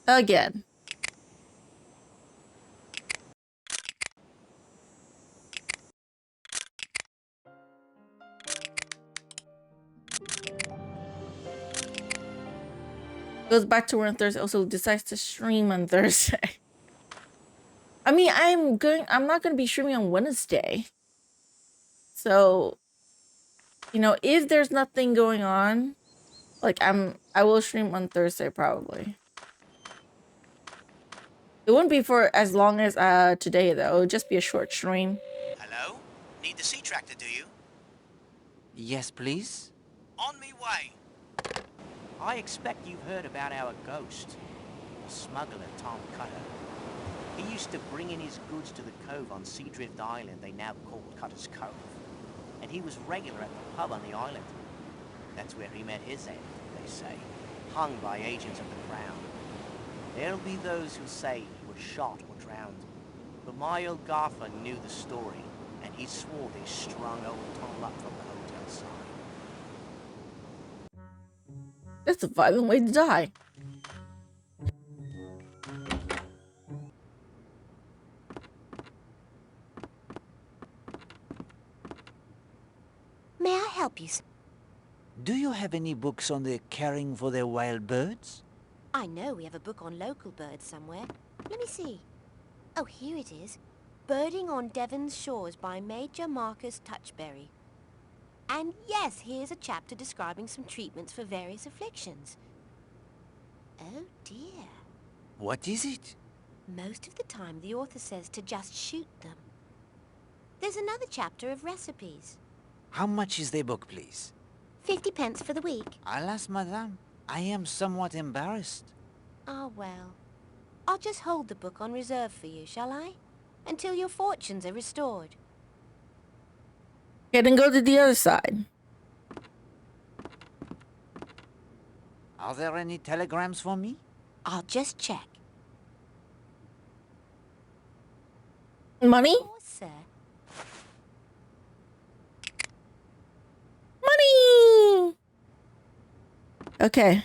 Speaker 1: Again. Goes back to work on Thursday. Also decides to stream on Thursday. I mean, I'm not gonna be streaming on Wednesday. So, you know, if there's nothing going on, like I will stream on Thursday probably. It wouldn't be for as long as today though. It would just be a short stream.
Speaker 2: Hello? Need the sea tractor, do you?
Speaker 3: Yes, please?
Speaker 2: On me way. I expect you've heard about our ghost. The smuggler, Tom Cutter. He used to bring in his goods to the cove on Seadrift Island they now call Cutter's Cove. And he was regular at the pub on the island. That's where he met his end, they say, hung by agents of the crown. There'll be those who say he was shot or drowned. But my old gaffer knew the story, and he swore they strung old Tom up from the hotel side.
Speaker 1: That's a violent way to die.
Speaker 5: May I help you?
Speaker 3: Do you have any books on the caring for their wild birds?
Speaker 5: I know we have a book on local birds somewhere. Let me see. Oh, here it is. Birding on Devon's Shores by Major Marcus Touchberry. And yes, here's a chapter describing some treatments for various afflictions. Oh dear.
Speaker 3: What is it?
Speaker 5: Most of the time the author says to just shoot them. There's another chapter of recipes.
Speaker 3: How much is the book, please?
Speaker 5: 50 pence for the week.
Speaker 3: Alas, madame, I am somewhat embarrassed.
Speaker 5: Oh, well. I'll just hold the book on reserve for you, shall I? Until your fortunes are restored.
Speaker 1: Okay, then go to the other side.
Speaker 3: Are there any telegrams for me?
Speaker 5: I'll just check.
Speaker 1: Money?
Speaker 5: Of course, sir.
Speaker 1: Money! Okay.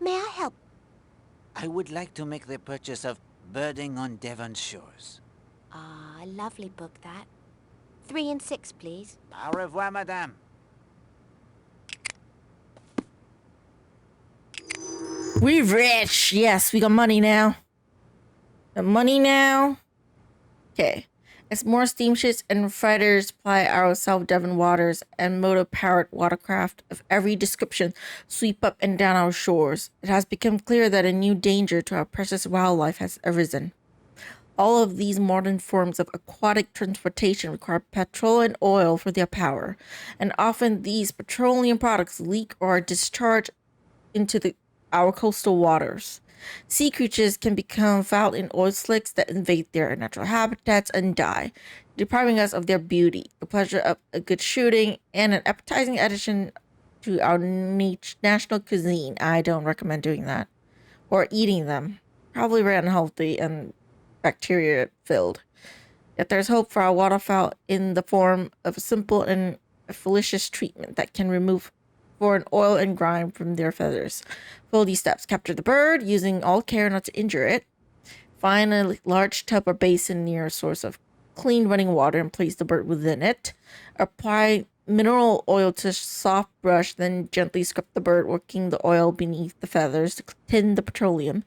Speaker 5: May I help?
Speaker 3: I would like to make the purchase of Birding on Devon Shores.
Speaker 5: Ah, a lovely book, that. 3 and 6, please.
Speaker 3: Au revoir, madame.
Speaker 1: We rich! Yes, we got money now. Got money now. Okay. As more steamships and freighters ply our South Devon waters and motor-powered watercraft of every description sweep up and down our shores, it has become clear that a new danger to our precious wildlife has arisen. All of these modern forms of aquatic transportation require petrol and oil for their power, and often these petroleum products leak or are discharged into our coastal waters. Sea creatures can become fouled in oil slicks that invade their natural habitats and die, depriving us of their beauty, the pleasure of a good shooting, and an appetizing addition to our national cuisine. I don't recommend doing that. Or eating them. Probably very unhealthy and bacteria filled. Yet there's hope for our waterfowl in the form of a simple and delicious treatment that can remove foreign oil and grime from their feathers. Follow these steps. Capture the bird using all care not to injure it. Find a large tub or basin near a source of clean running water and place the bird within it. Apply mineral oil to soft brush, then gently scrub the bird, working the oil beneath the feathers to thin the petroleum.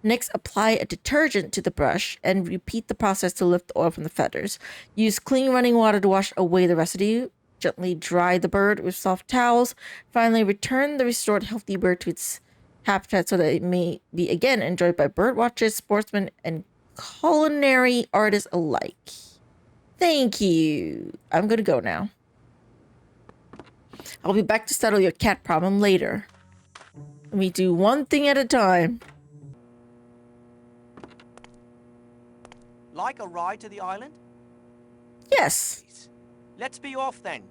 Speaker 1: Next, apply a detergent to the brush and repeat the process to lift the oil from the feathers. Use clean running water to wash away the residue. Gently dry the bird with soft towels. Finally, return the restored healthy bird to its habitat so that it may be again enjoyed by bird watchers, sportsmen, and culinary artists alike. Thank you. I'm gonna go now. I'll be back to settle your cat problem later. Let me do one thing at a time.
Speaker 2: Like a ride to the island?
Speaker 1: Yes.
Speaker 2: Let's be off then.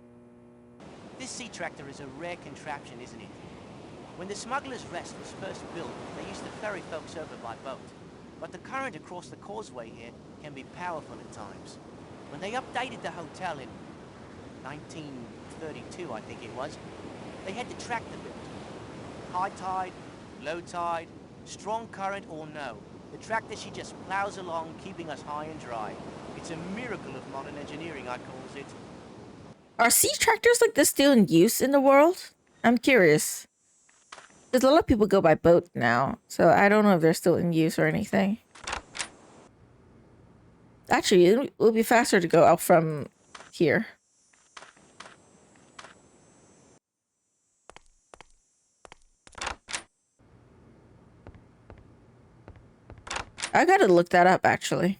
Speaker 2: This sea tractor is a rare contraption, isn't it? When the Smuggler's Rest was first built, they used to ferry folks over by boat. But the current across the causeway here can be powerful at times. When they updated the hotel in 1932, I think it was, they had the tractor built. High tide, low tide, strong current or no, the tractor, she just plows along, keeping us high and dry. It's a miracle of modern engineering, I calls it.
Speaker 1: Are sea tractors like this still in use in the world? I'm curious. Because a lot of people go by boat now, so I don't know if they're still in use or anything. Actually, it would be faster to go out from here. I gotta look that up, actually.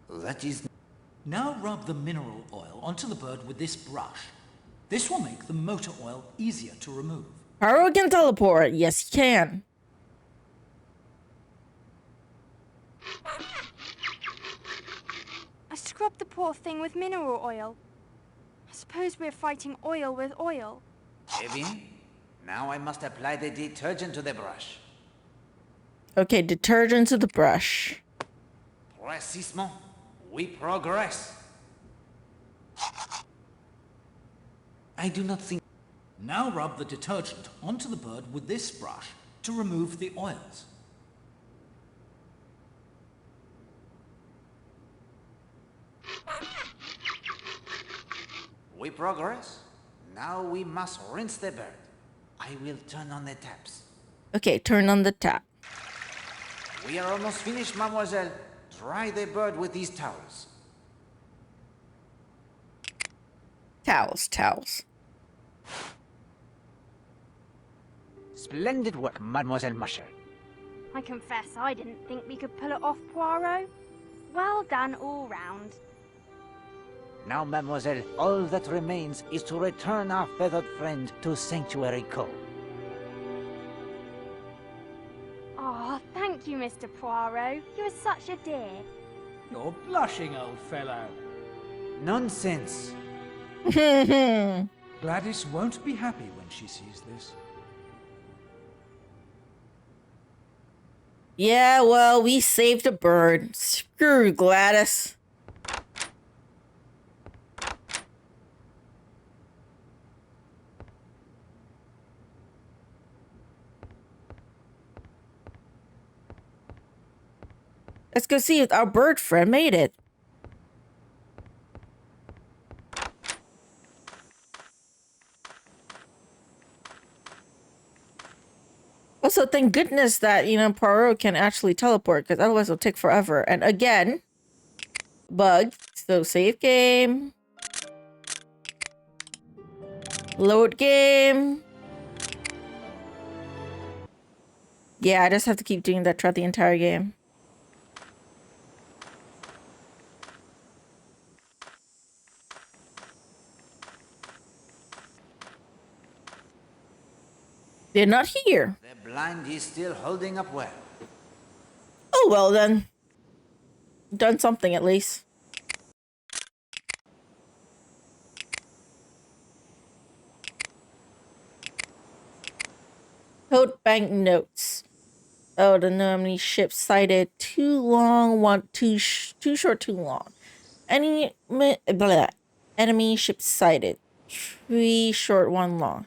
Speaker 3: That is...
Speaker 4: Now rub the mineral oil onto the bird with this brush. This will make the motor oil easier to remove.
Speaker 1: Poirot can teleport. Yes, he can.
Speaker 10: I scrubbed the poor thing with mineral oil. I suppose we're fighting oil with oil.
Speaker 3: Eh bien, now I must apply the detergent to the brush.
Speaker 1: Okay, detergent to the brush.
Speaker 3: Précisément, we progress. I do not think...
Speaker 4: Now rub the detergent onto the bird with this brush to remove the oils.
Speaker 3: We progress. Now we must rinse the bird. I will turn on the taps.
Speaker 1: Okay, turn on the tap.
Speaker 3: We are almost finished, mademoiselle. Dry the bird with these towels.
Speaker 1: Towels.
Speaker 3: Splendid work, Mademoiselle Musher.
Speaker 10: I confess I didn't think we could pull it off, Poirot. Well done all round.
Speaker 3: Now, Mademoiselle, all that remains is to return our feathered friend to Sanctuary Cove.
Speaker 10: Oh, thank you, Mr. Poirot. You are such a dear.
Speaker 4: You're blushing, old fellow.
Speaker 3: Nonsense.
Speaker 4: Gladys won't be happy when she sees this.
Speaker 1: Yeah, well, we saved a bird. Screw Gladys. Let's go see if our bird friend made it. Also, thank goodness that, Poirot can actually teleport, because otherwise it'll take forever. And again, bug. So save game. Load game. Yeah, I just have to keep doing that throughout the entire game. They're not here.
Speaker 3: The blind is still holding up well.
Speaker 1: Oh, well then. Done something at least. Code bank notes. Oh, the know how many ships sighted. Too long, too short, too long. Enemy ships sighted. 3 short, 1 long.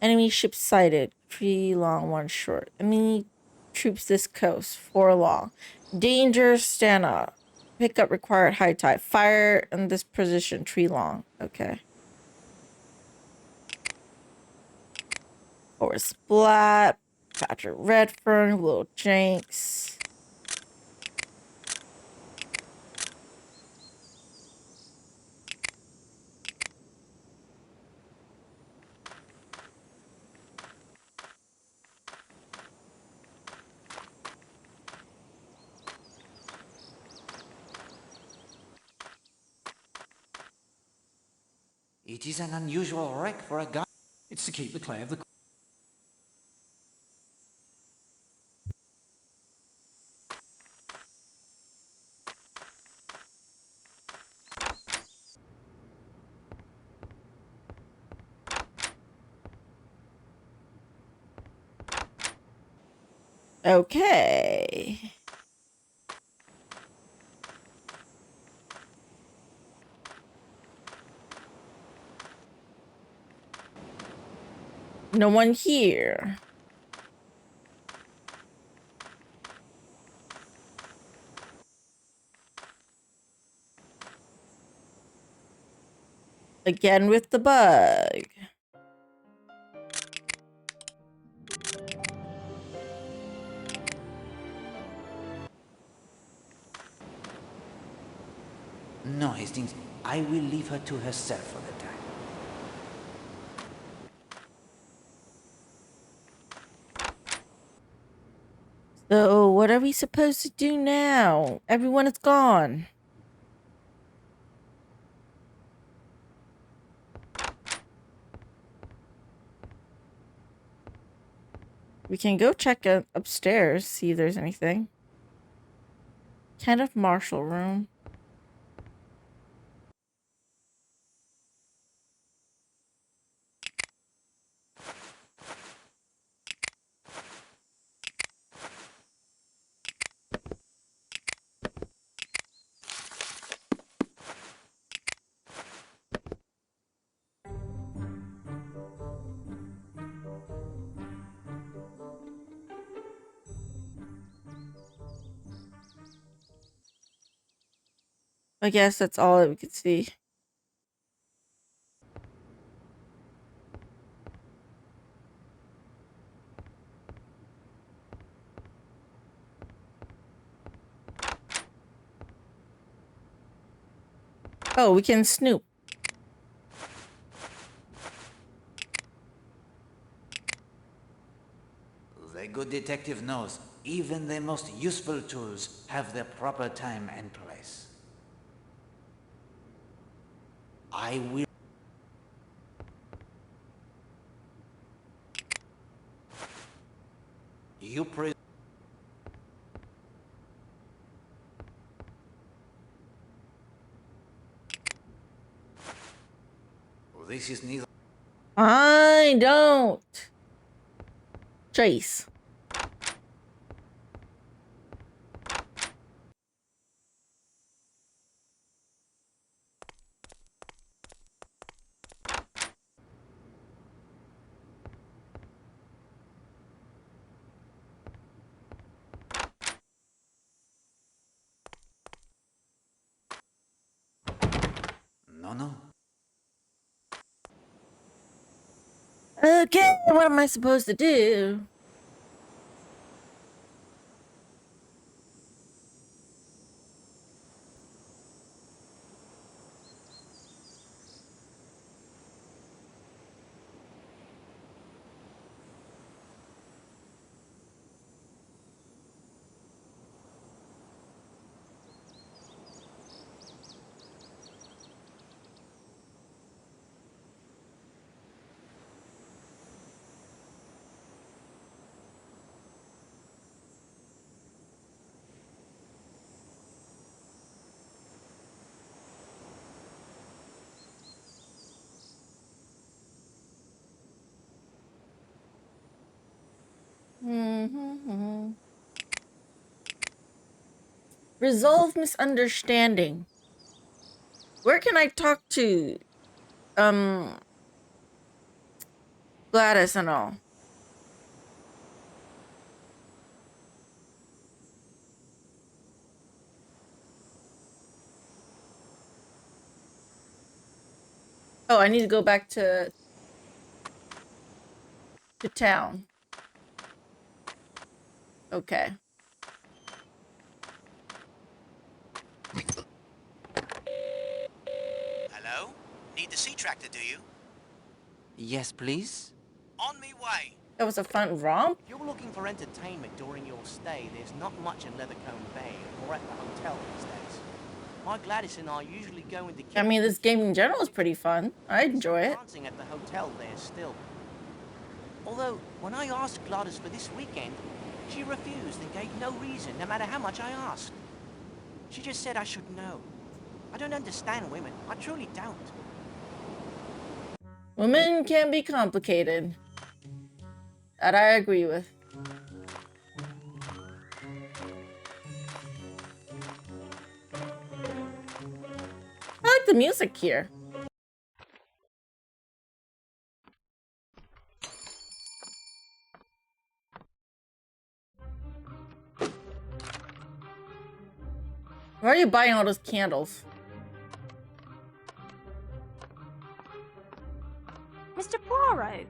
Speaker 1: Enemy ships sighted. 3 long, 1 short. Enemy troops this coast. 4 long. Danger, stand up. Pickup required high tide. Fire in this position. 3 long. Okay. Or Splat. Patrick Redfern. Little Jenks.
Speaker 3: It is an unusual wreck for a guy.
Speaker 4: It's to keep the clay of the...
Speaker 1: Okay. No one here. Again with the bug.
Speaker 3: No, Hastings. I will leave her to herself for the time.
Speaker 1: So, what are we supposed to do now? Everyone is gone. We can go check upstairs, see if there's anything. Kenneth Marshall room. I guess that's all that we could see. Oh, we can snoop.
Speaker 3: The good detective knows even the most useful tools have their proper time and place. I will... You This is neither...
Speaker 1: I don't. Chase.
Speaker 3: No.
Speaker 1: Okay, what am I supposed to do? Resolve misunderstanding. Where can I talk to Gladys and all? Oh, I need to go back to town. Okay.
Speaker 2: Hello? Need the sea tractor, do you?
Speaker 3: Yes, please?
Speaker 2: On me way.
Speaker 1: That was a fun romp.
Speaker 2: If you're looking for entertainment during your stay, there's not much in Leathercombe Bay or at the hotel these days. My Gladys and I usually go into...
Speaker 1: I mean, this game in general is pretty fun. I enjoy it.
Speaker 2: Dancing at the hotel there still. Although, when I asked Gladys for this weekend, she refused and gave no reason, no matter how much I asked. She just said I should know. I don't understand women. I truly don't.
Speaker 1: Women can be complicated. That I agree with. I like the music here. Why are you buying all those candles?
Speaker 10: Mr. Poirot!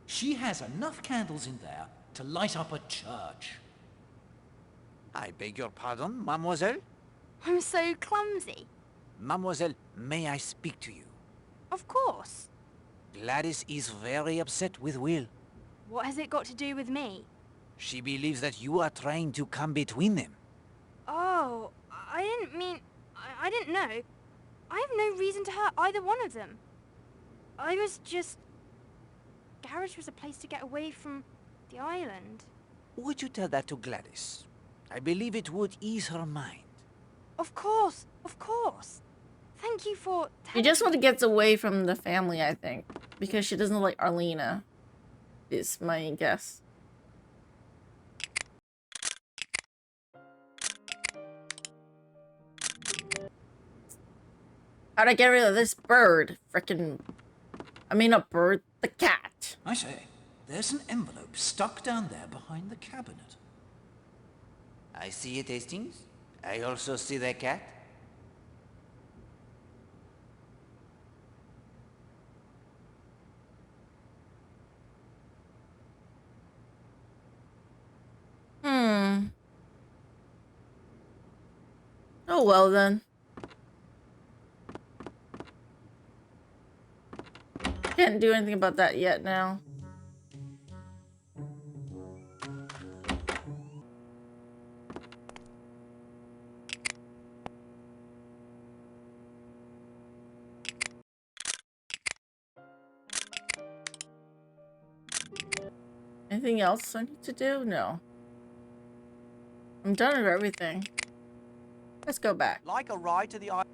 Speaker 4: She has enough candles in there to light up a church.
Speaker 3: I beg your pardon, mademoiselle?
Speaker 10: I'm so clumsy.
Speaker 3: Mademoiselle, may I speak to you?
Speaker 10: Of course.
Speaker 3: Gladys is very upset with Will.
Speaker 10: What has it got to do with me?
Speaker 3: She believes that you are trying to come between them.
Speaker 10: Oh, I didn't mean... I didn't know. I have no reason to hurt either one of them. I was just... Garage was a place to get away from the island.
Speaker 3: Would you tell that to Gladys? I believe it would ease her mind.
Speaker 10: Of course, of course. Thank you for...
Speaker 1: She just want to get away from the family, I think. Because she doesn't like Arlena. Is my guess. How'd I get rid of this bird? Frickin'... I mean, a bird. The cat.
Speaker 4: I say, there's an envelope stuck down there behind the cabinet.
Speaker 3: I see it, Hastings. I also see the cat.
Speaker 1: Oh, well then. Can't do anything about that yet now. Anything else I need to do? No. I'm done with everything. Let's go back.
Speaker 2: Like a ride to the island?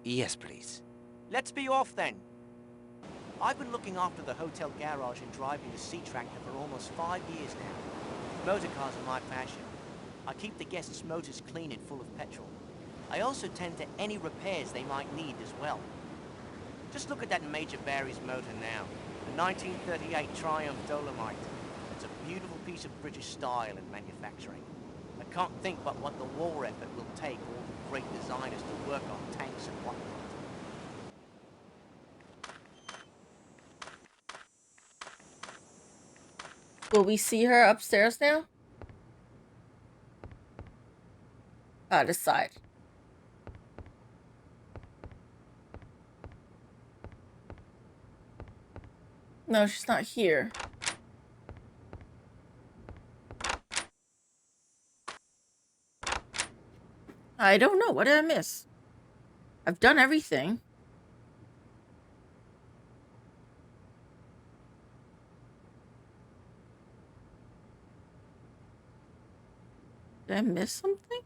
Speaker 3: Yes, please.
Speaker 2: Let's be off then. I've been looking after the hotel garage and driving the sea tractor for almost 5 years now. Motor cars are my passion. I keep the guests' motors clean and full of petrol. I also tend to any repairs they might need as well. Just look at that Major Barry's motor now. The 1938 Triumph Dolomite. It's a beautiful piece of British style and manufacturing. I can't think but what the war effort will take all the great designers to work on tanks and whatnot.
Speaker 1: Will we see her upstairs now? This side. No, she's not here. I don't know. What did I miss? I've done everything. Did I miss something?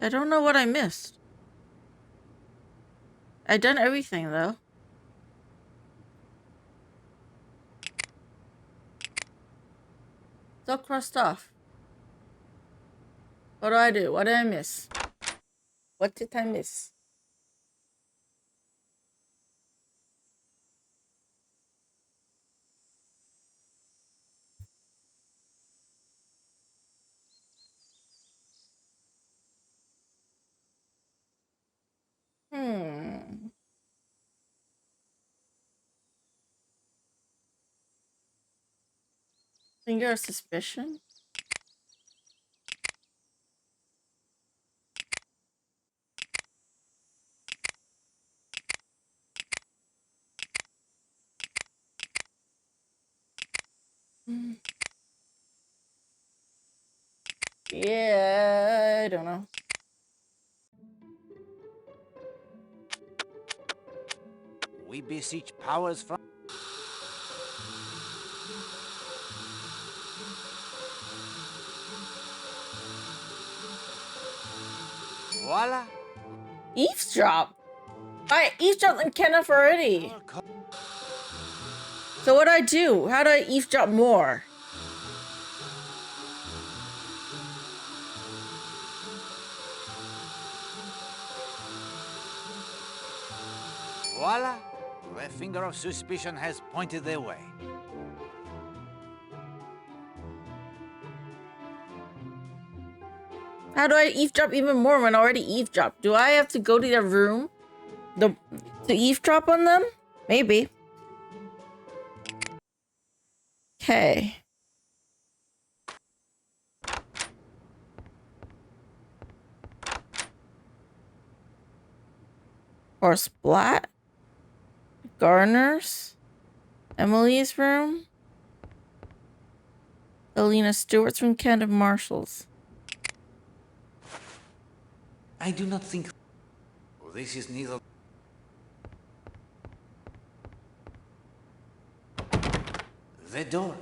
Speaker 1: I don't know what I missed. I done everything though. It's all crossed off. What do I do? What did I miss? What did I miss? Finger of suspicion? Yeah, I don't know.
Speaker 3: We beseech powers from... Voila!
Speaker 1: Eavesdrop? I eavesdropped on Kenneth already. So what do I do? How do I eavesdrop more?
Speaker 3: Voila! The finger of suspicion has pointed their way.
Speaker 1: How do I eavesdrop even more when I already eavesdropped? Do I have to go to their room to eavesdrop on them? Maybe. Okay. Or Splat? Garner's? Emily's room? Arlena Stuart's room, Kenneth Marshall's.
Speaker 3: I do not think... This is neither... The door.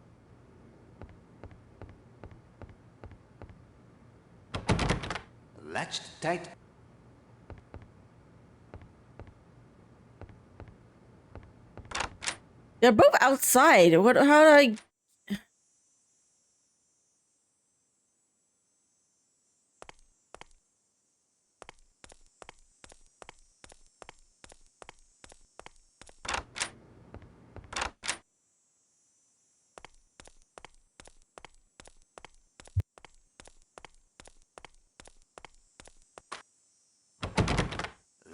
Speaker 3: Latched tight.
Speaker 1: They're both outside. How do I...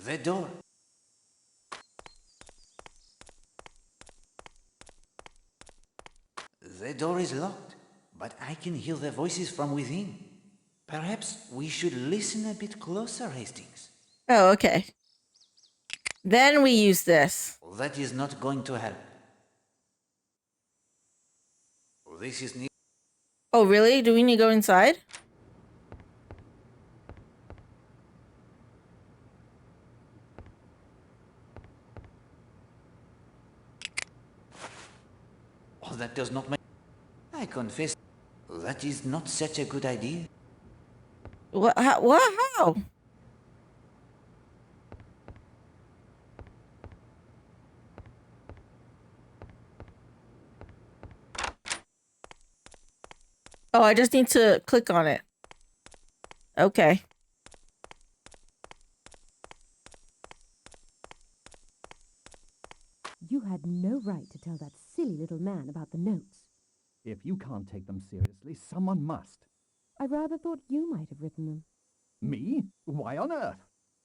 Speaker 3: The door. The door is locked, but I can hear their voices from within. Perhaps we should listen a bit closer, Hastings.
Speaker 1: Oh, okay. Then we use this.
Speaker 3: That is not going to help. This is neither...
Speaker 1: Oh, really? Do we need to go inside?
Speaker 3: Oh, that does not make... I confess, that is not such a good idea.
Speaker 1: What? How? Oh, I just need to click on it. Okay.
Speaker 11: You had no right to tell that silly little man about the notes.
Speaker 12: If you can't take them seriously, someone must.
Speaker 11: I rather thought you might have written them.
Speaker 12: Me? Why on earth?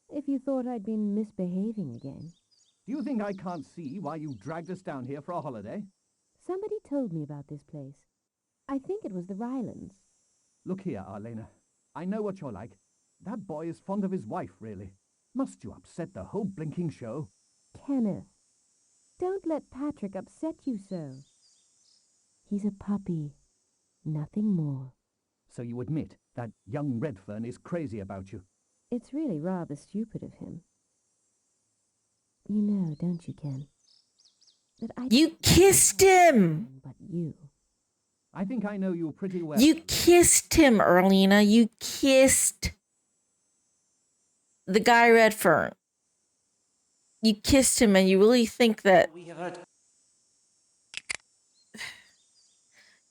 Speaker 11: If you thought I'd been misbehaving again.
Speaker 12: Do you think I can't see why you dragged us down here for a holiday?
Speaker 11: Somebody told me about this place. I think it was the Rylands.
Speaker 12: Look here, Arlena. I know what you're like. That boy is fond of his wife, really. Must you upset the whole blinking show?
Speaker 11: Kenneth, don't let Patrick upset you so. He's a puppy. Nothing more.
Speaker 12: So you admit that young Redfern is crazy about you?
Speaker 11: It's really rather stupid of him. You know, don't you, Ken? That I...
Speaker 1: You kissed him!
Speaker 11: But you...
Speaker 12: I think I know you pretty well.
Speaker 1: You kissed him, Arlena. You kissed. The guy Redfern. You kissed him and you really think that...
Speaker 3: We have heard...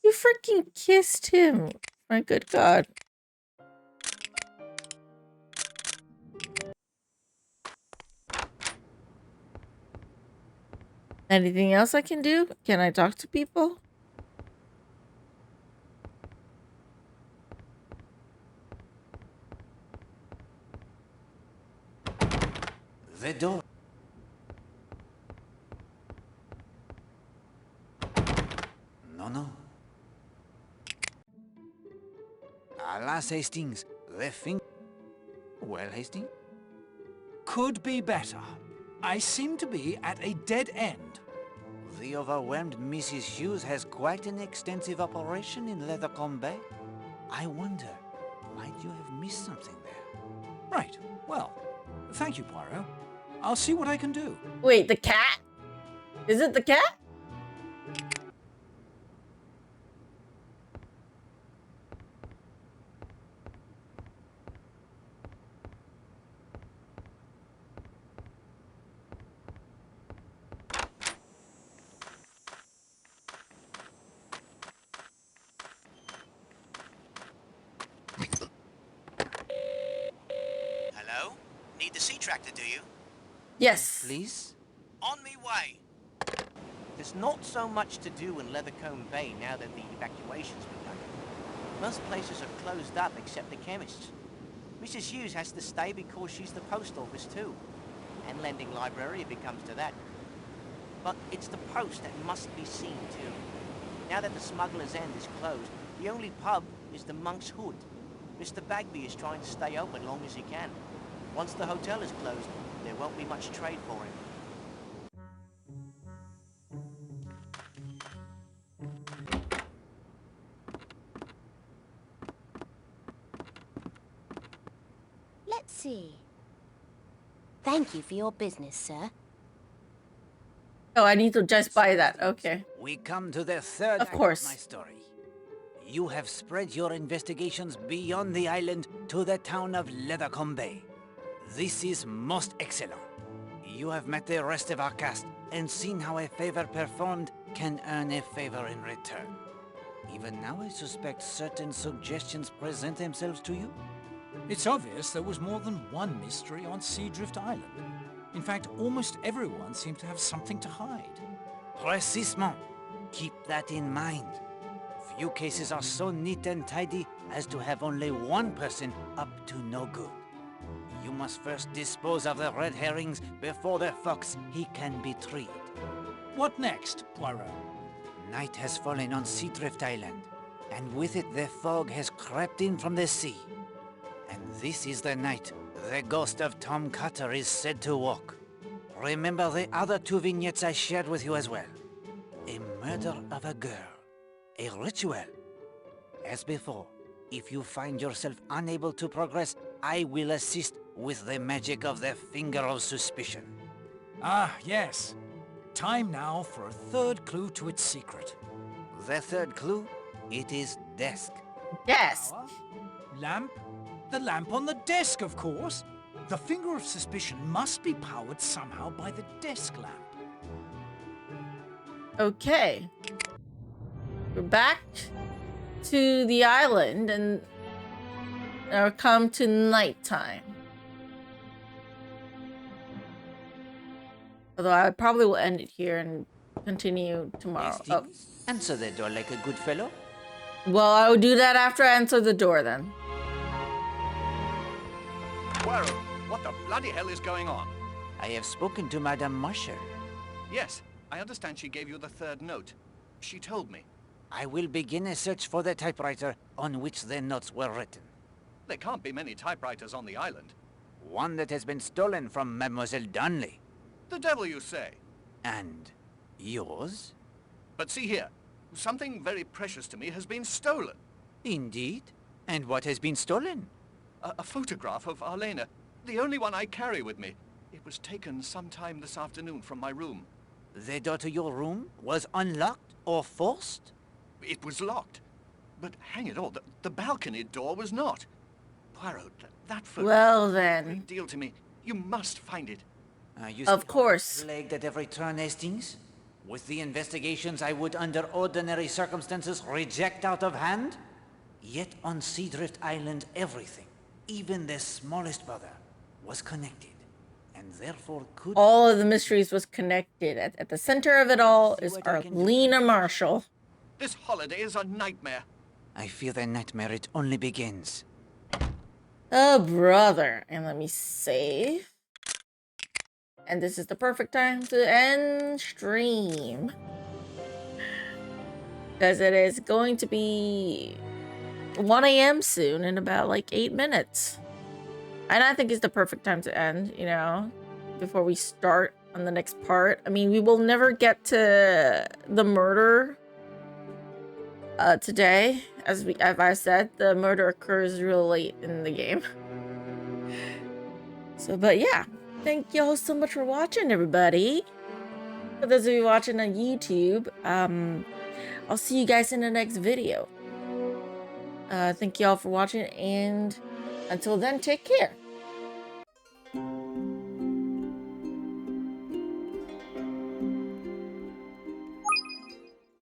Speaker 1: You freaking kissed him. My good God. Anything else I can do? Can I talk to people?
Speaker 3: The door. No. Alas, Hastings, the thing... Well, Hastings?
Speaker 4: Could be better. I seem to be at a dead end.
Speaker 3: The overwhelmed Mrs. Hughes has quite an extensive operation in Leathercombe Bay. I wonder, might you have missed something there?
Speaker 4: Right. Well, thank you, Poirot. I'll see what I can do.
Speaker 1: Wait, the cat? Is it the cat?
Speaker 2: Hello? Need the sea tractor, do you?
Speaker 1: Yes.
Speaker 3: Please?
Speaker 2: On me way. There's not so much to do in Leathercombe Bay now that the evacuation's begun. Most places are closed up except the chemists. Mrs. Hughes has to stay because she's the post office too. And lending library if it comes to that. But it's the post that must be seen too. Now that the Smuggler's End is closed, the only pub is the Monk's Hood. Mr. Bagby is trying to stay open long as he can. Once the hotel is closed, there won't be much trade for him.
Speaker 5: Let's see. Thank you for your business, sir.
Speaker 1: Oh, I need to just buy that. Okay.
Speaker 3: We come to the third
Speaker 1: Of
Speaker 3: act
Speaker 1: course.
Speaker 3: of my story. You have spread your investigations beyond the island to the town of Leathercombe Bay. This is most excellent. You have met the rest of our cast and seen how a favor performed can earn a favor in return. Even now I suspect certain suggestions present themselves to you.
Speaker 4: It's obvious there was more than one mystery on Seadrift Island. In fact, almost everyone seemed to have something to hide.
Speaker 3: Précisément. Keep that in mind. Few cases are so neat and tidy as to have only one person up to no good. You must first dispose of the red herrings before the fox he can be treed.
Speaker 4: What next, Poirot?
Speaker 3: Night has fallen on Seadrift Island, and with it the fog has crept in from the sea. And this is the night the ghost of Tom Cutter is said to walk. Remember the other two vignettes I shared with you as well. A murder of a girl. A ritual. As before, if you find yourself unable to progress, I will assist with the magic of the Finger of Suspicion.
Speaker 4: Ah, yes. Time now for a third clue to its secret.
Speaker 3: The third clue? It is desk.
Speaker 1: Yes.
Speaker 4: Power? Lamp? The lamp on the desk, of course. The Finger of Suspicion must be powered somehow by the desk lamp.
Speaker 1: Okay. We're back to the island and now come to nighttime. Although I probably will end it here and continue tomorrow. Oh.
Speaker 3: Answer the door like a good fellow.
Speaker 1: Well, I will do that after I answer the door then.
Speaker 8: Poirot, what the bloody hell is going on?
Speaker 3: I have spoken to Madame Marshall.
Speaker 8: Yes, I understand she gave you the third note. She told me.
Speaker 3: I will begin a search for the typewriter on which the notes were written.
Speaker 8: There can't be many typewriters on the island.
Speaker 3: One that has been stolen from Mademoiselle Darnley.
Speaker 8: The devil you say.
Speaker 3: And yours?
Speaker 8: But see here, something very precious to me has been stolen.
Speaker 3: Indeed? And what has been stolen?
Speaker 8: A photograph of Arlena, the only one I carry with me. It was taken sometime this afternoon from my room.
Speaker 3: The door to your room was unlocked or forced?
Speaker 8: It was locked. But hang it all, the balcony door was not.
Speaker 7: Poirot, that photograph
Speaker 1: Well
Speaker 7: means a
Speaker 1: then.
Speaker 7: great deal to me. You must find it.
Speaker 3: You
Speaker 1: Of
Speaker 3: see
Speaker 1: course.
Speaker 3: plagued at every turn, Hastings? With the investigations I would under ordinary circumstances reject out of hand? Yet on Seadrift Island everything, even the smallest bother, was connected. And therefore could...
Speaker 1: All of the mysteries was connected. At the center of it all is Arlena Marshall.
Speaker 7: This holiday is a nightmare.
Speaker 3: I fear the nightmare it only begins.
Speaker 1: Oh, brother. And let me save. And this is the perfect time to end stream. Because it is going to be 1 a.m. soon in about like 8 minutes. And I think it's the perfect time to end, you know, before we start on the next part. I mean, we will never get to the murder today. As I said, the murder occurs real late in the game. So, but yeah. Thank y'all so much for watching, everybody. For those of you watching on YouTube, I'll see you guys in the next video. Thank y'all for watching, and until then, take care.